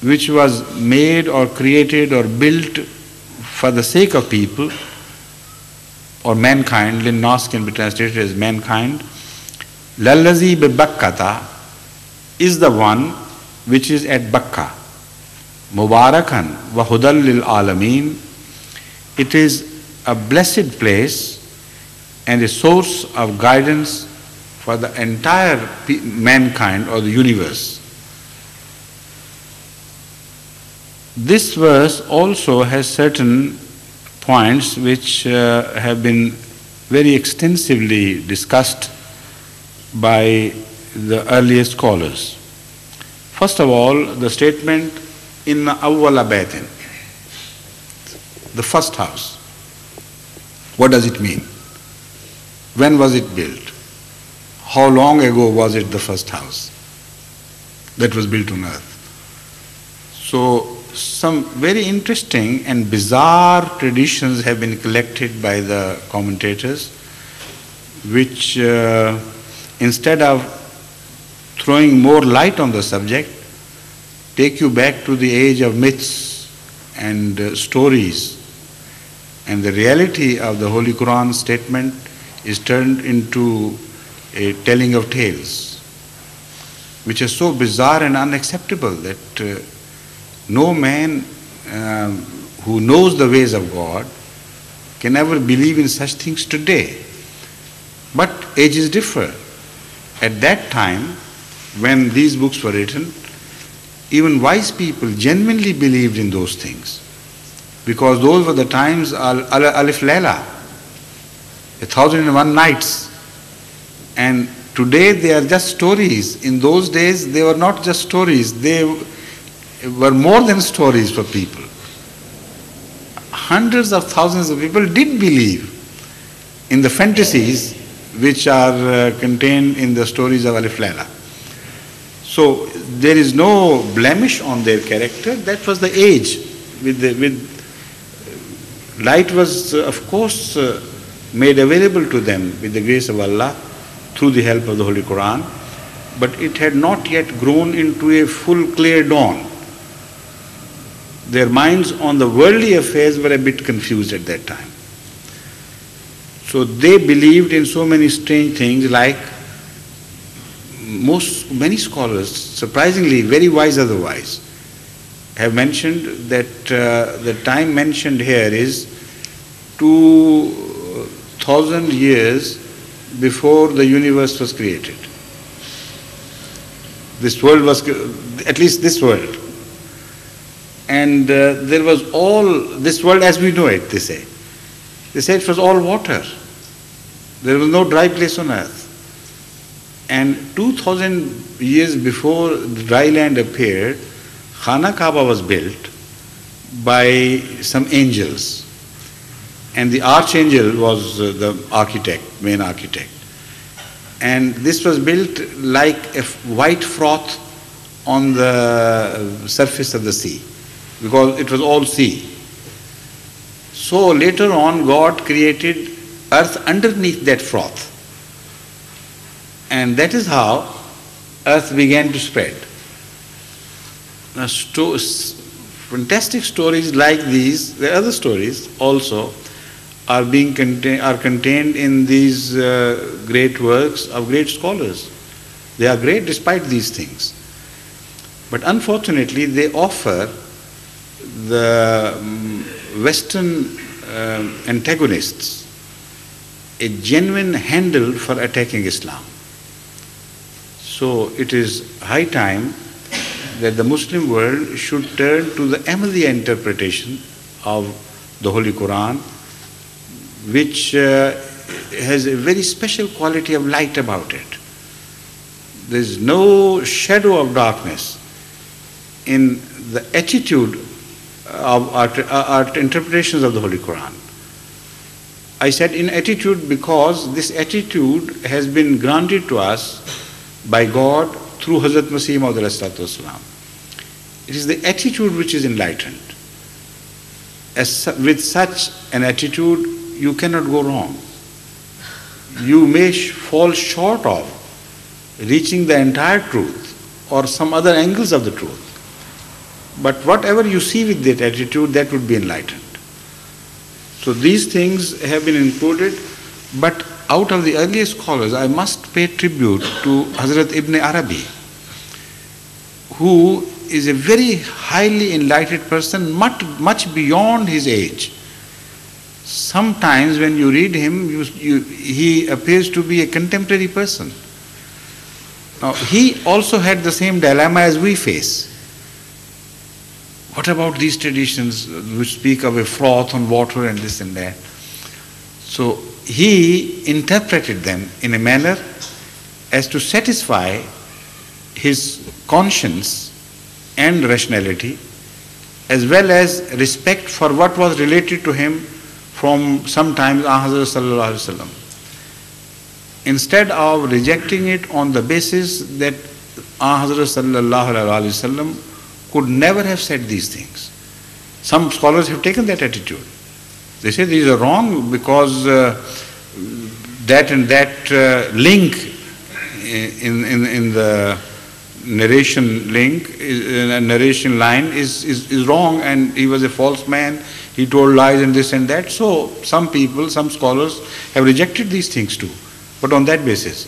which was made or created or built for the sake of people or mankind, lin-nas can be translated as mankind, lallazi bi Bakkata, is the one which is at Bakka, mubarakan wa hudal lil alamin. It is a blessed place and a source of guidance for the entire mankind or the universe. This verse also has certain points which have been very extensively discussed by the earliest scholars. First of all, the statement Inna awwala baytin, the first house. What does it mean? When was it built? How long ago was it the first house that was built on earth? So some very interesting and bizarre traditions have been collected by the commentators, which instead of throwing more light on the subject, take you back to the age of myths and stories. And the reality of the Holy Quran statement is turned into a telling of tales, which is so bizarre and unacceptable that no man who knows the ways of God can ever believe in such things today. But ages differ. At that time, when these books were written, even wise people genuinely believed in those things, because those were the times Alif Layla, 1001 nights. And today they are just stories. In those days they were not just stories, they were more than stories for people. Hundreds of thousands of people did believe in the fantasies which are contained in the stories of Alif Layla. So there is no blemish on their character. That was the age. Light was, of course, made available to them with the grace of Allah through the help of the Holy Quran, but it had not yet grown into a full clear dawn. Their minds on the worldly affairs were a bit confused at that time. So they believed in so many strange things, like many scholars, surprisingly very wise otherwise, have mentioned that the time mentioned here is 2000 years before the universe was created. This world was, at least this world. And there was this world as we know it, they say. They say it was all water. There was no dry place on earth. And 2000 years before the dry land appeared, Khana Kaaba was built by some angels. And the archangel was the architect, main architect. And this was built like a white froth on the surface of the sea, because it was all sea. So later on, God created earth underneath that froth. And that is how earth began to spread. Now, fantastic stories like these, the other stories also, are contained in these great works of great scholars. They are great despite these things. But unfortunately, they offer the Western antagonists a genuine handle for attacking Islam. So it is high time that the Muslim world should turn to the Ahmadiyya interpretation of the Holy Quran, which has a very special quality of light about it. there is no shadow of darkness in the attitude of our interpretations of the Holy Quran. I said in attitude because this attitude has been granted to us by God through Hazrat Masih Maud ﷺ. It is the attitude which is enlightened. With such an attitude, you cannot go wrong. You may fall short of reaching the entire truth or some other angles of the truth. But whatever you see with that attitude, that would be enlightened. So these things have been included, but out of the earliest scholars, I must pay tribute to Hazrat Ibn Arabi, who is a very highly enlightened person, much beyond his age. Sometimes when you read him, he appears to be a contemporary person. Now, he also had the same dilemma as we face. What about these traditions which speak of a froth on water and this and that? So he interpreted them in a manner as to satisfy his conscience and rationality, as well as respect for what was related to him from sometimes Hazrat Sallallahu Alaihi Wasallam. Instead of rejecting it on the basis that Hazrat Sallallahu Alaihi Wasallam could never have said these things. Some scholars have taken that attitude. They say these are wrong because that and that link in the narration narration line is wrong, and he was a false man, he told lies and this and that. So some people, some scholars have rejected these things too. But on that basis,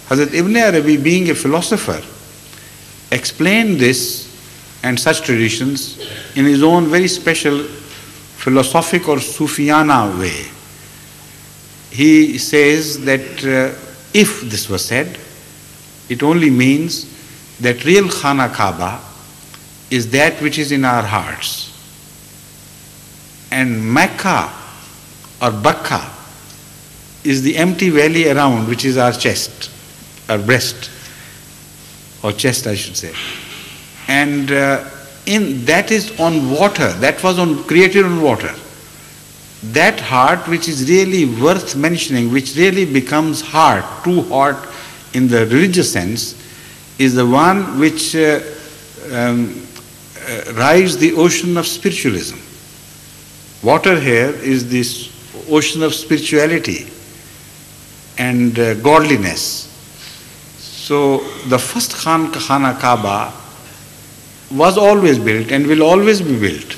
Hazrat Ibn Arabi, being a philosopher, explained this and such traditions in his own very special philosophic or Sufiyana way. He says that if this was said, it only means that real Khana Kaaba is that which is in our hearts. And Mecca or Bakka is the empty valley around, which is our chest, our breast, or chest I should say. And that is on water, that was created on water. That heart which is really worth mentioning, which really becomes heart, true heart in the religious sense, is the one which rides the ocean of spiritualism. Water here is this ocean of spirituality and godliness. So the first Khana Kaaba was always built and will always be built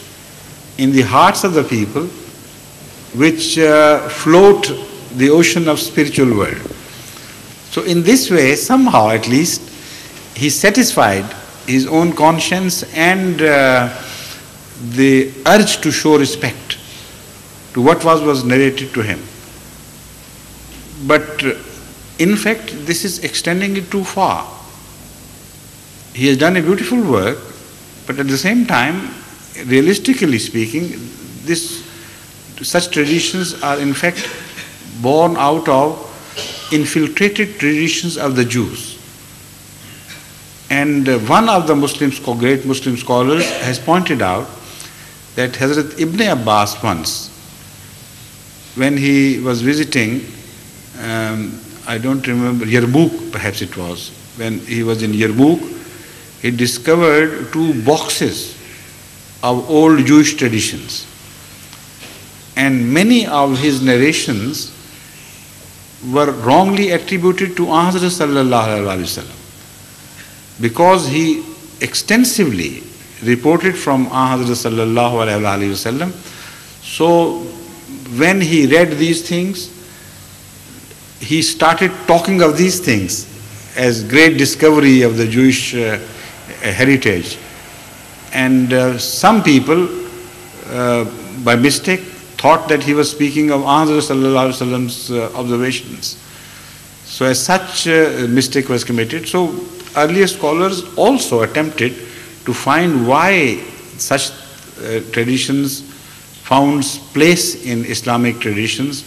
in the hearts of the people which float the ocean of spiritual world. So in this way, somehow at least, he satisfied his own conscience and the urge to show respect to what was narrated to him. But in fact, this is extending it too far. He has done a beautiful work, but at the same time, realistically speaking, such traditions are in fact born out of infiltrated traditions of the Jews. And one of the great Muslim scholars has pointed out that Hazrat Ibn Abbas once, when he was visiting, I don't remember, Yarmouk perhaps it was, when he was in Yarmouk, he discovered 2 boxes of old Jewish traditions. And many of his narrations were wrongly attributed to Hazrat Sallallahu Alaihi Wasallam, because he extensively reported from Hazrat Sallallahu Alaihi Wasallam. So when he read these things, he started talking of these things as great discovery of the Jewish heritage. And some people, by mistake, thought that he was speaking of Hazrat Sallallahu Alaihi Wasallam's observations. So as such mistake was committed. So earlier scholars also attempted to find why such traditions found place in Islamic traditions,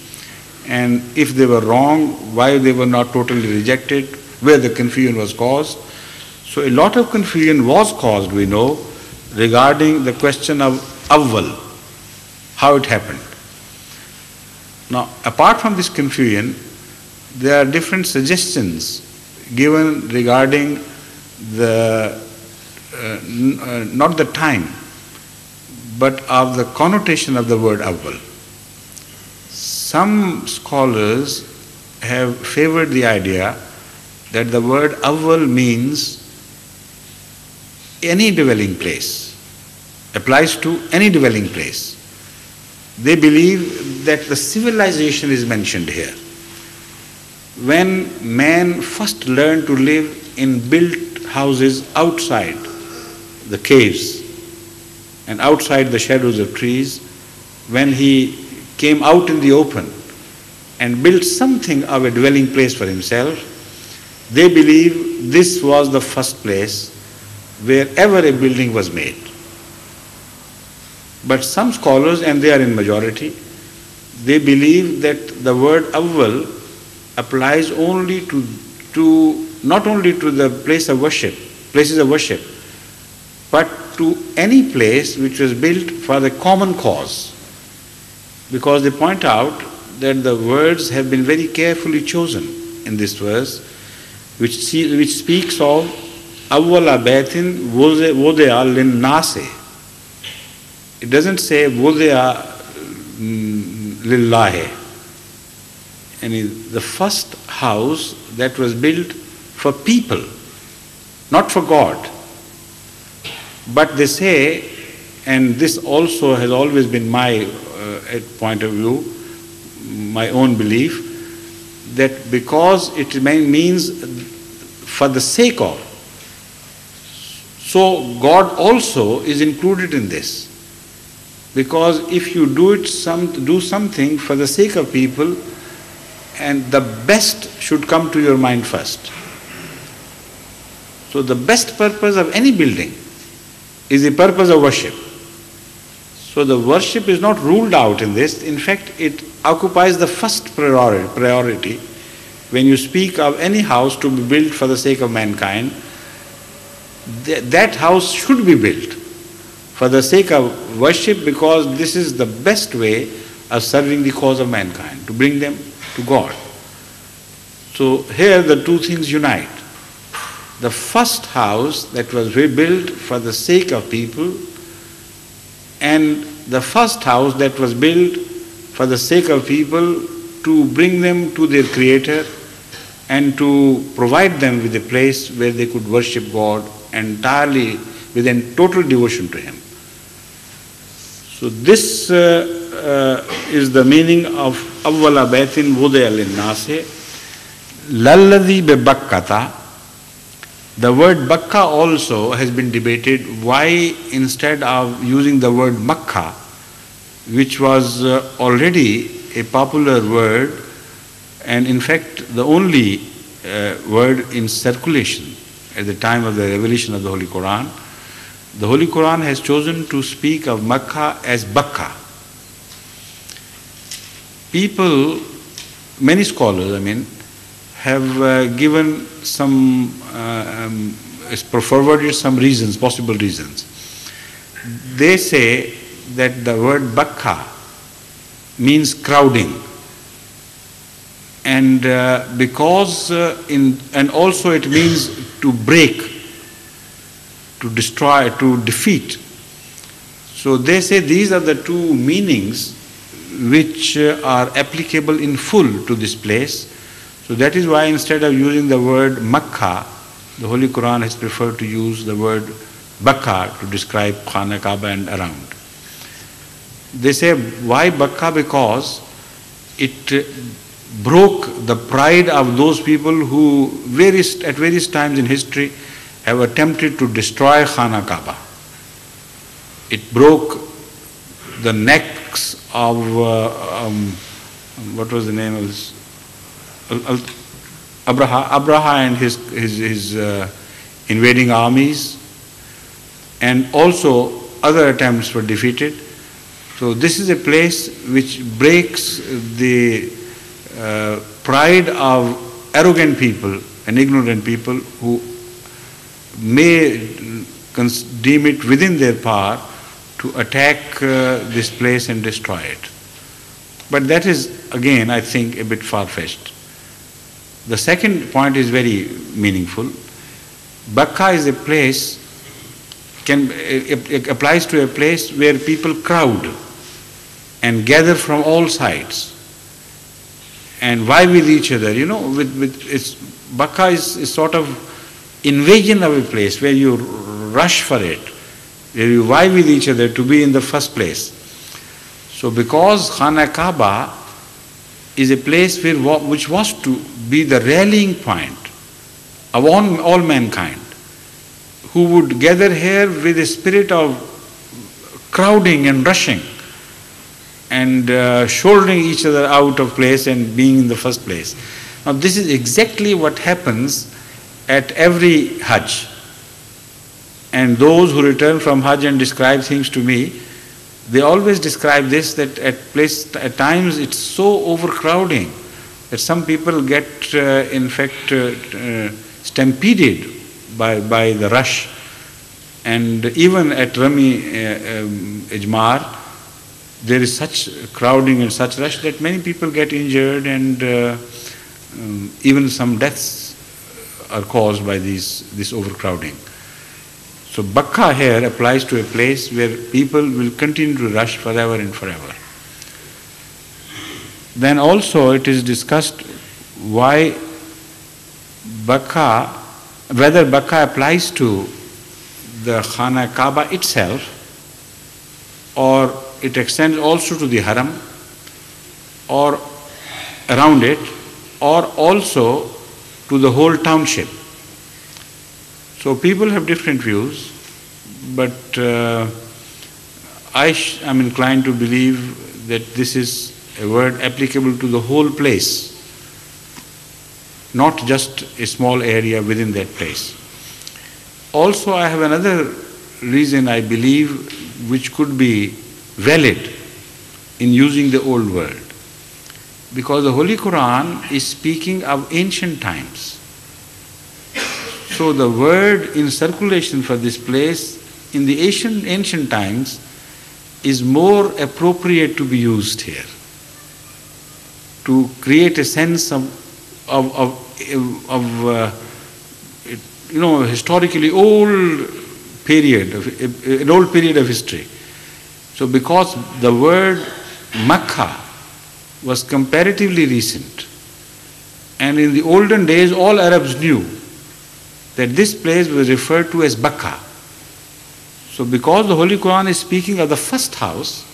and if they were wrong, why they were not totally rejected, where the confusion was caused. So a lot of confusion was caused, we know, regarding the question of awwal, how it happened. Now, apart from this confusion, there are different suggestions given regarding the, not the time, but of the connotation of the word awwal. Some scholars have favored the idea that the word awwal means any dwelling place, applies to any dwelling place. They believe that the civilization is mentioned here. When man first learned to live in built houses outside the caves and outside the shadows of trees, when he came out in the open and built something of a dwelling place for himself, they believe this was the first place wherever a building was made. But some scholars, and they are in majority, they believe that the word awwal applies only to not only to the places of worship, but to any place which was built for the common cause. Because they point out that the words have been very carefully chosen in this verse, which speaks of awwala baytin wudi'a lin-nasi. It doesn't say wudi'a lillahi. The first house that was built for people, not for God. But they say, and this also has always been my point of view, my own belief, that because it means for the sake of, so God also is included in this. Because if you do something for the sake of people, and the best should come to your mind first. So the best purpose of any building is the purpose of worship. So the worship is not ruled out in this. In fact, it occupies the first priority. When you speak of any house to be built for the sake of mankind, that house should be built for the sake of worship, because this is the best way of serving the cause of mankind, to bring them to God. So here the two things unite. The first house that was rebuilt for the sake of people, and the first house that was built for the sake of people to bring them to their Creator and to provide them with a place where they could worship God entirely with a total devotion to Him. So this is the meaning of awwala baytin wudi'a lin-nasi lalladhi bi Bakkata. The word Bakka also has been debated. Why instead of using the word Makkah, which was already a popular word, and in fact the only word in circulation at the time of the revelation of the Holy Quran, the Holy Quran has chosen to speak of Makkah as Bakka. People, many scholars, have given some, forwarded some reasons, possible reasons. They say that the word Bakka means crowding, and and also it means to break, to destroy, to defeat. So they say these are the two meanings which are applicable in full to this place. So that is why instead of using the word Makkah, the Holy Quran has preferred to use the word Bakka to describe Khana Kaaba and around. They say, why Bakka? Because it broke the pride of those people who at various times in history have attempted to destroy Khana Kaaba. It broke the necks of, what was the name of this? Abraha and his invading armies, and also other attempts were defeated. So this is a place which breaks the pride of arrogant people and ignorant people who may deem it within their power to attack this place and destroy it. But that is, again, I think, a bit far-fetched. The second point is very meaningful. Bakka is a place, it applies to a place where people crowd and gather from all sides and vie with each other. You know, Bakka is sort of invasion of a place where you rush for it, where you vie with each other to be in the first place. So because Khana Kaaba is a place which was to be the rallying point of all mankind, who would gather here with a spirit of crowding and rushing and shouldering each other out of place and being in the first place. Now this is exactly what happens at every Hajj. And those who return from Hajj and describe things to me, they always describe this, that at times it's so overcrowding that some people get in fact stampeded by the rush. And even at Rami Ijmar, there is such crowding and such rush that many people get injured, and even some deaths are caused by this overcrowding. So Bakka here applies to a place where people will continue to rush forever and forever. Then also it is discussed why Bakka, whether Bakka applies to the Khana Kaaba itself, or it extends also to the Haram, or around it, or also to the whole township. So people have different views, but I am inclined to believe that this is a word applicable to the whole place, not just a small area within that place. Also, I have another reason I believe which could be valid in using the old word, because the Holy Quran is speaking of ancient times. So the word in circulation for this place in the ancient times is more appropriate to be used here, to create a sense of historically old period, an old period of history. So because the word Makkah was comparatively recent, and in the olden days all Arabs knew that this place was referred to as Bakka. So because the Holy Quran is speaking of the first house,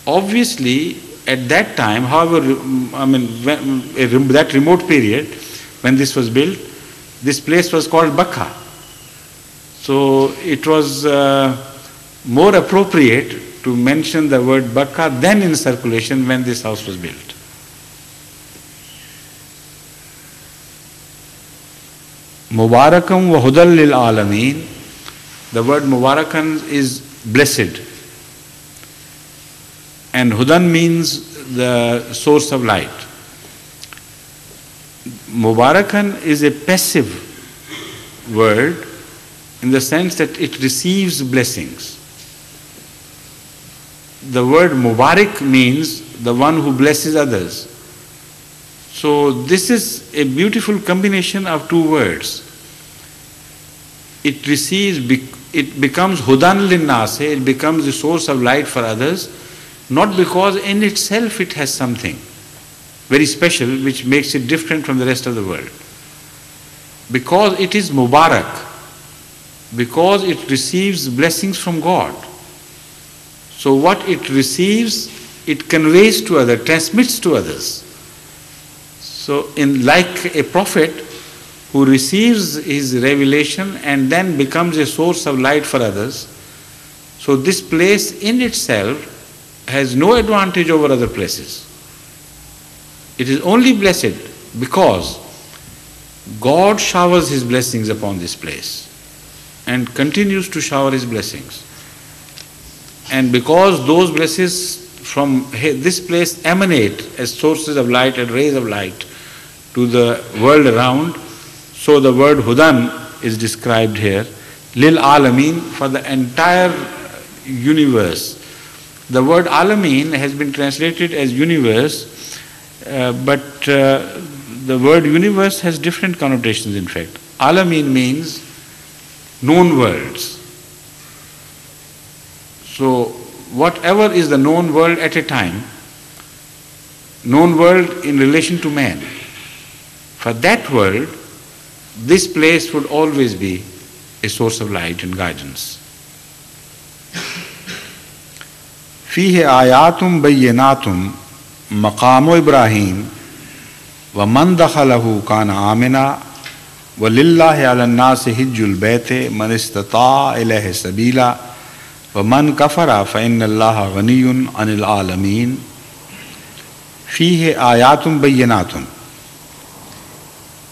obviously at that time, however, that remote period when this was built, this place was called Bakka. So it was more appropriate to mention the word Bakka than in circulation when this house was built. Mubarakam wa hudal lil alameen. The word Mubarakan is blessed, and Hudan means the source of light. Mubarakan is a passive word in the sense that it receives blessings. The word Mubarak means the one who blesses others. So this is a beautiful combination of two words. It becomes Hudan linnase, it becomes the source of light for others, not because in itself it has something very special which makes it different from the rest of the world. Because it is Mubarak, because it receives blessings from God. So what it receives, it conveys to others, transmits to others. So like a prophet who receives his revelation and then becomes a source of light for others, so this place in itself has no advantage over other places. It is only blessed because God showers His blessings upon this place and continues to shower His blessings. And because those blessings from this place emanate as sources of light and rays of light to the world around, So the word Hudan is described here, Lil Alameen, for the entire universe. The word Alameen has been translated as universe, but the word universe has different connotations in fact. Alameen means known worlds. So whatever is the known world at a time, known world in relation to man, for that world, this place would always be a source of light and guidance. فيه آيات بينات مقام إبراهيم ومن دخله كان آمنا ولله على الناس حج البيت من استطاع إليه سبيلا ومن كفر فإن الله غني عن العالمين فيه آيات بينات.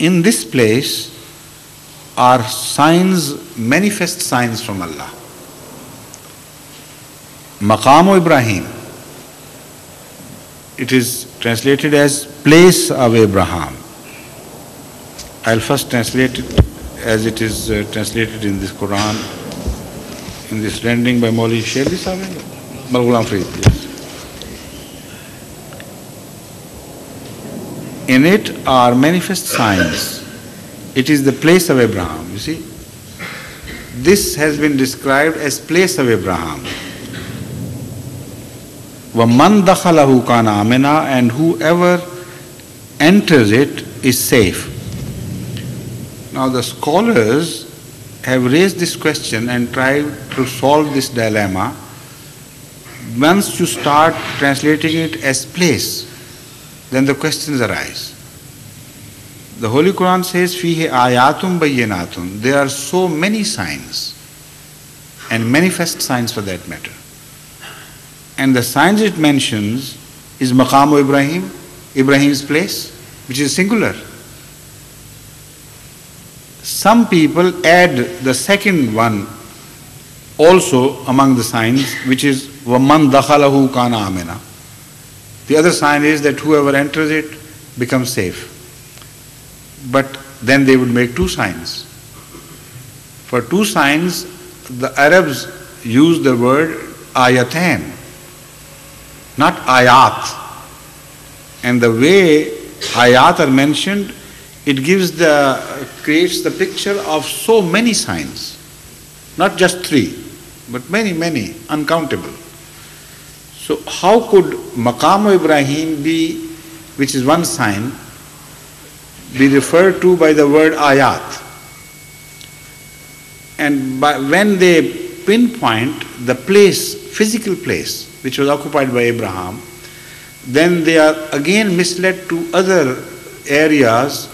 In this place are signs, manifest signs from Allah. Maqam Ibrahim, it is translated as place of Abraham. I'll first translate it as it is translated in this Quran, in this rendering by Maulvi Sherli Sahib, Ghulam Farid. Yes. In it are manifest signs. It is the place of Abraham. You see, this has been described as place of Abraham. وَمَنْ دَخَلَهُ كَانَ آمِنًا, and whoever enters it is safe. Now the scholars have raised this question and tried to solve this dilemma. Once you start translating it as place, then the questions arise. The Holy Quran says, فِيهِ آيَاتٌ بَيِّنَاتٌ. There are so many signs, and manifest signs for that matter. And the signs it mentions is Maqam Ibrahim, Ibrahim's place, which is singular. Some people add the second one also among the signs, which is وَمَنْ دَخَلَهُ كَانَ آمِنًا. The other sign is that whoever enters it becomes safe. But then they would make two signs. For two signs, the Arabs use the word ayatan, not ayat. And the way ayat are mentioned, it creates the picture of so many signs. Not just three, but many, many, uncountable. So how could Maqam Ibrahim be, which is one sign, be referred to by the word ayat? And when they pinpoint the place, physical place, which was occupied by Abraham, then they are again misled to other areas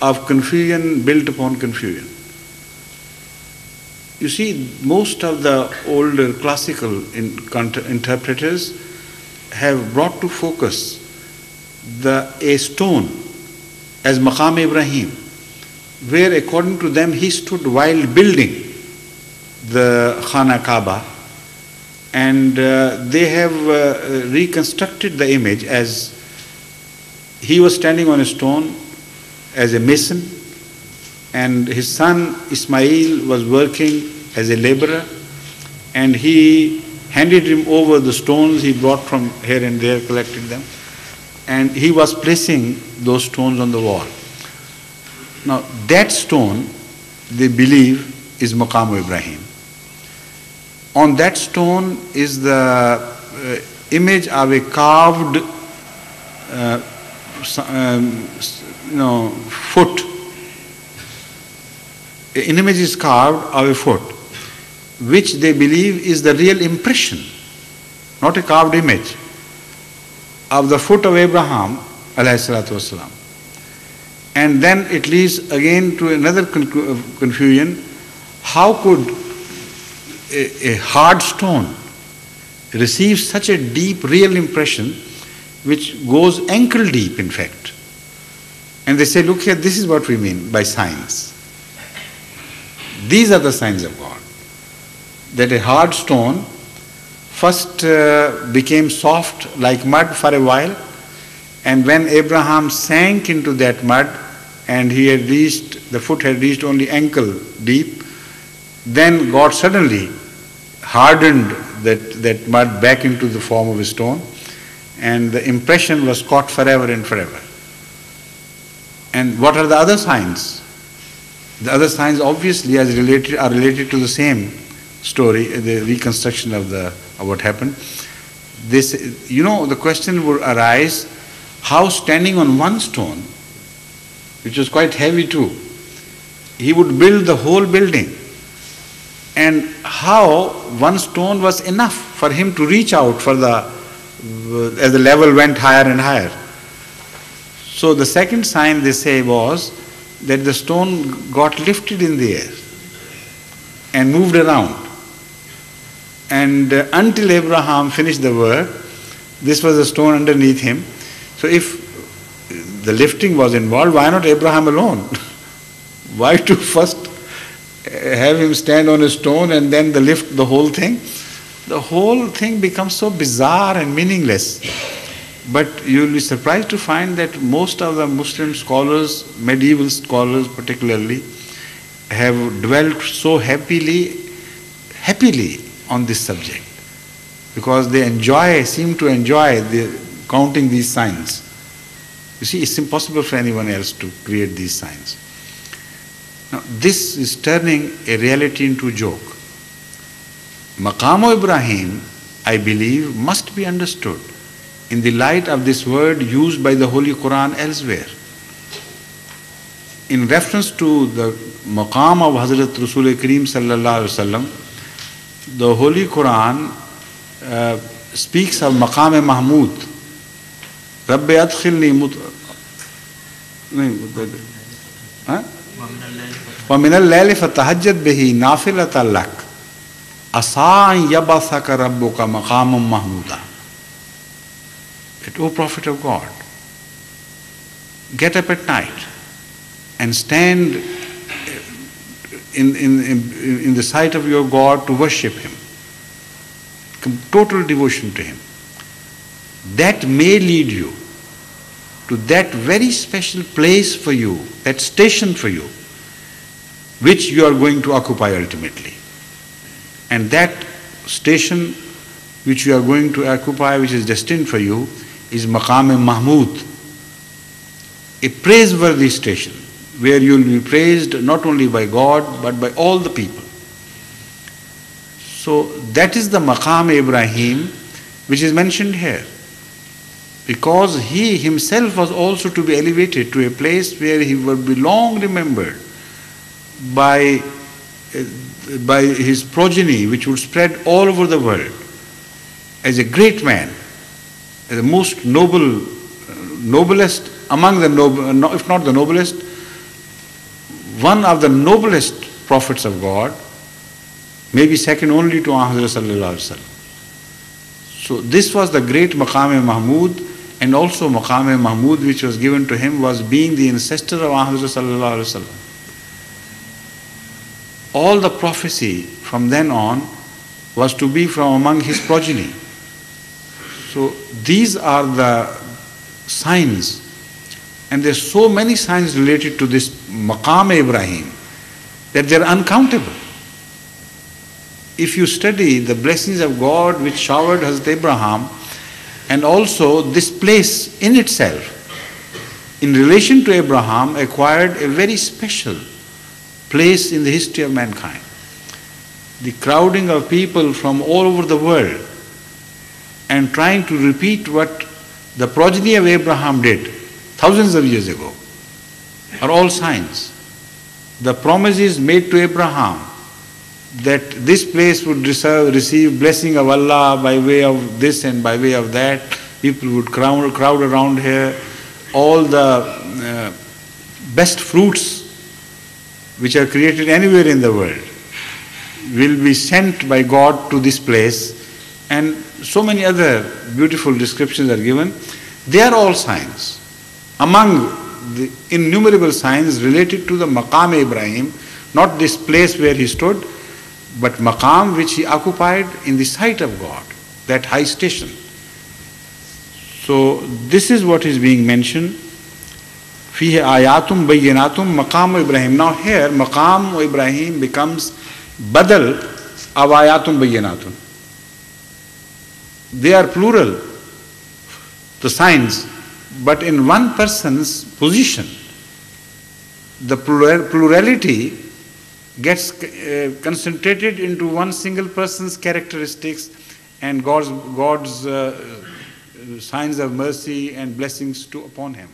of confusion built upon confusion. You see, most of the older classical interpreters have brought to focus a stone as Maqam Ibrahim, where according to them he stood while building the Khana Kaaba, and they have reconstructed the image as he was standing on a stone as a mason, and his son Ismail was working as a laborer, and he handed him over the stones he brought from here and there, collected them, and he was placing those stones on the wall. Now that stone, they believe, is Maqam Ibrahim. On that stone is the image of a carved foot. An image is carved of a foot, which they believe is the real impression, not a carved image, of the foot of Abraham alayhi salatu wasalam. And then it leads again to another confusion. How could a hard stone receive such a deep real impression, which goes ankle deep in fact? And they say, look here, this is what we mean by signs. These are the signs of God. That a hard stone first became soft like mud for a while, and when Abraham sank into that mud and he had reached The foot had reached only ankle deep. Then God suddenly hardened that mud back into the form of a stone, and the impression was caught forever and forever. And what are the other signs? The other signs obviously are related to the same story, the reconstruction of what happened. This, the question would arise, how standing on one stone, which was quite heavy too, he would build the whole building, and how one stone was enough for him to reach out as the level went higher and higher. So the second sign, they say, was that the stone got lifted in the air and moved around. And until Abraham finished the work, this was the stone underneath him. So if the lifting was involved, why not Abraham alone? Why to first have him stand on a stone and then lift the whole thing? The whole thing becomes so bizarre and meaningless. But you will be surprised to find that most of the Muslim scholars, medieval scholars particularly, have dwelt so happily on this subject, because they seem to enjoy counting these signs. You see, it's impossible for anyone else to create these signs. Now, this is turning a reality into a joke. Maqam Ibrahim, I believe, must be understood in the light of this word used by the Holy Quran elsewhere. In reference to the maqam of Hazrat Rasul Kareem sallallahu alaihi wasallam, the Holy Quran speaks of maqam Mahmud. Rabbi adkhilni وَمِنَ اللَّيْلِ فَتَهَجَّدْ بِهِ نَافِلَةً لَكَ عَسَىٰ أَن يَبْعَثَكَ رَبُّكَ مَقَامًا مَحْمُودًا. O Prophet of God, get up at night and stand in the sight of your God to worship Him. Total devotion to Him. That may lead you to that very special place for you, that station for you, which you are going to occupy ultimately. And that station which you are going to occupy, which is destined for you, is Maqam Mahmud, a praiseworthy station, where you will be praised not only by God, but by all the people. So that is the Maqam Ibrahim which is mentioned here, because he himself was also to be elevated to a place where he would be long remembered by his progeny, which would spread all over the world as a great man, as the most noblest among the noble, if not the noblest, one of the noblest prophets of God, maybe second only to Hazrat sallallahu alaihi wasallam. So this was the great Maqam Mahmud, and also Maqam Mahmud which was given to him was being the ancestor of Hazrat sallallahu alaihi wasallam. All the prophecy from then on was to be from among his progeny. So these are the signs, and there are so many signs related to this Maqam Ibrahim that they are uncountable. If you study the blessings of God which showered Hazrat Abraham, and also this place in itself, in relation to Abraham, acquired a very special place in the history of mankind. The crowding of people from all over the world and trying to repeat what the progeny of Abraham did thousands of years ago are all signs. The promises made to Abraham that this place would receive blessing of Allah by way of this and by way of that, people would crowd around here, all the best fruits which are created anywhere in the world will be sent by God to this place, and so many other beautiful descriptions are given. They are all signs. Among the innumerable signs related to the Maqam Ibrahim, not this place where he stood, but Maqam which he occupied in the sight of God, that high station. So this is what is being mentioned. فيه آيات بينات مقام إبراهيم. Now here مقام إبراهيم becomes badal of آيات بينات. They are plural, the signs, but in one person's position. The plurality gets concentrated into one single person's characteristics and God's signs of mercy and blessings upon him.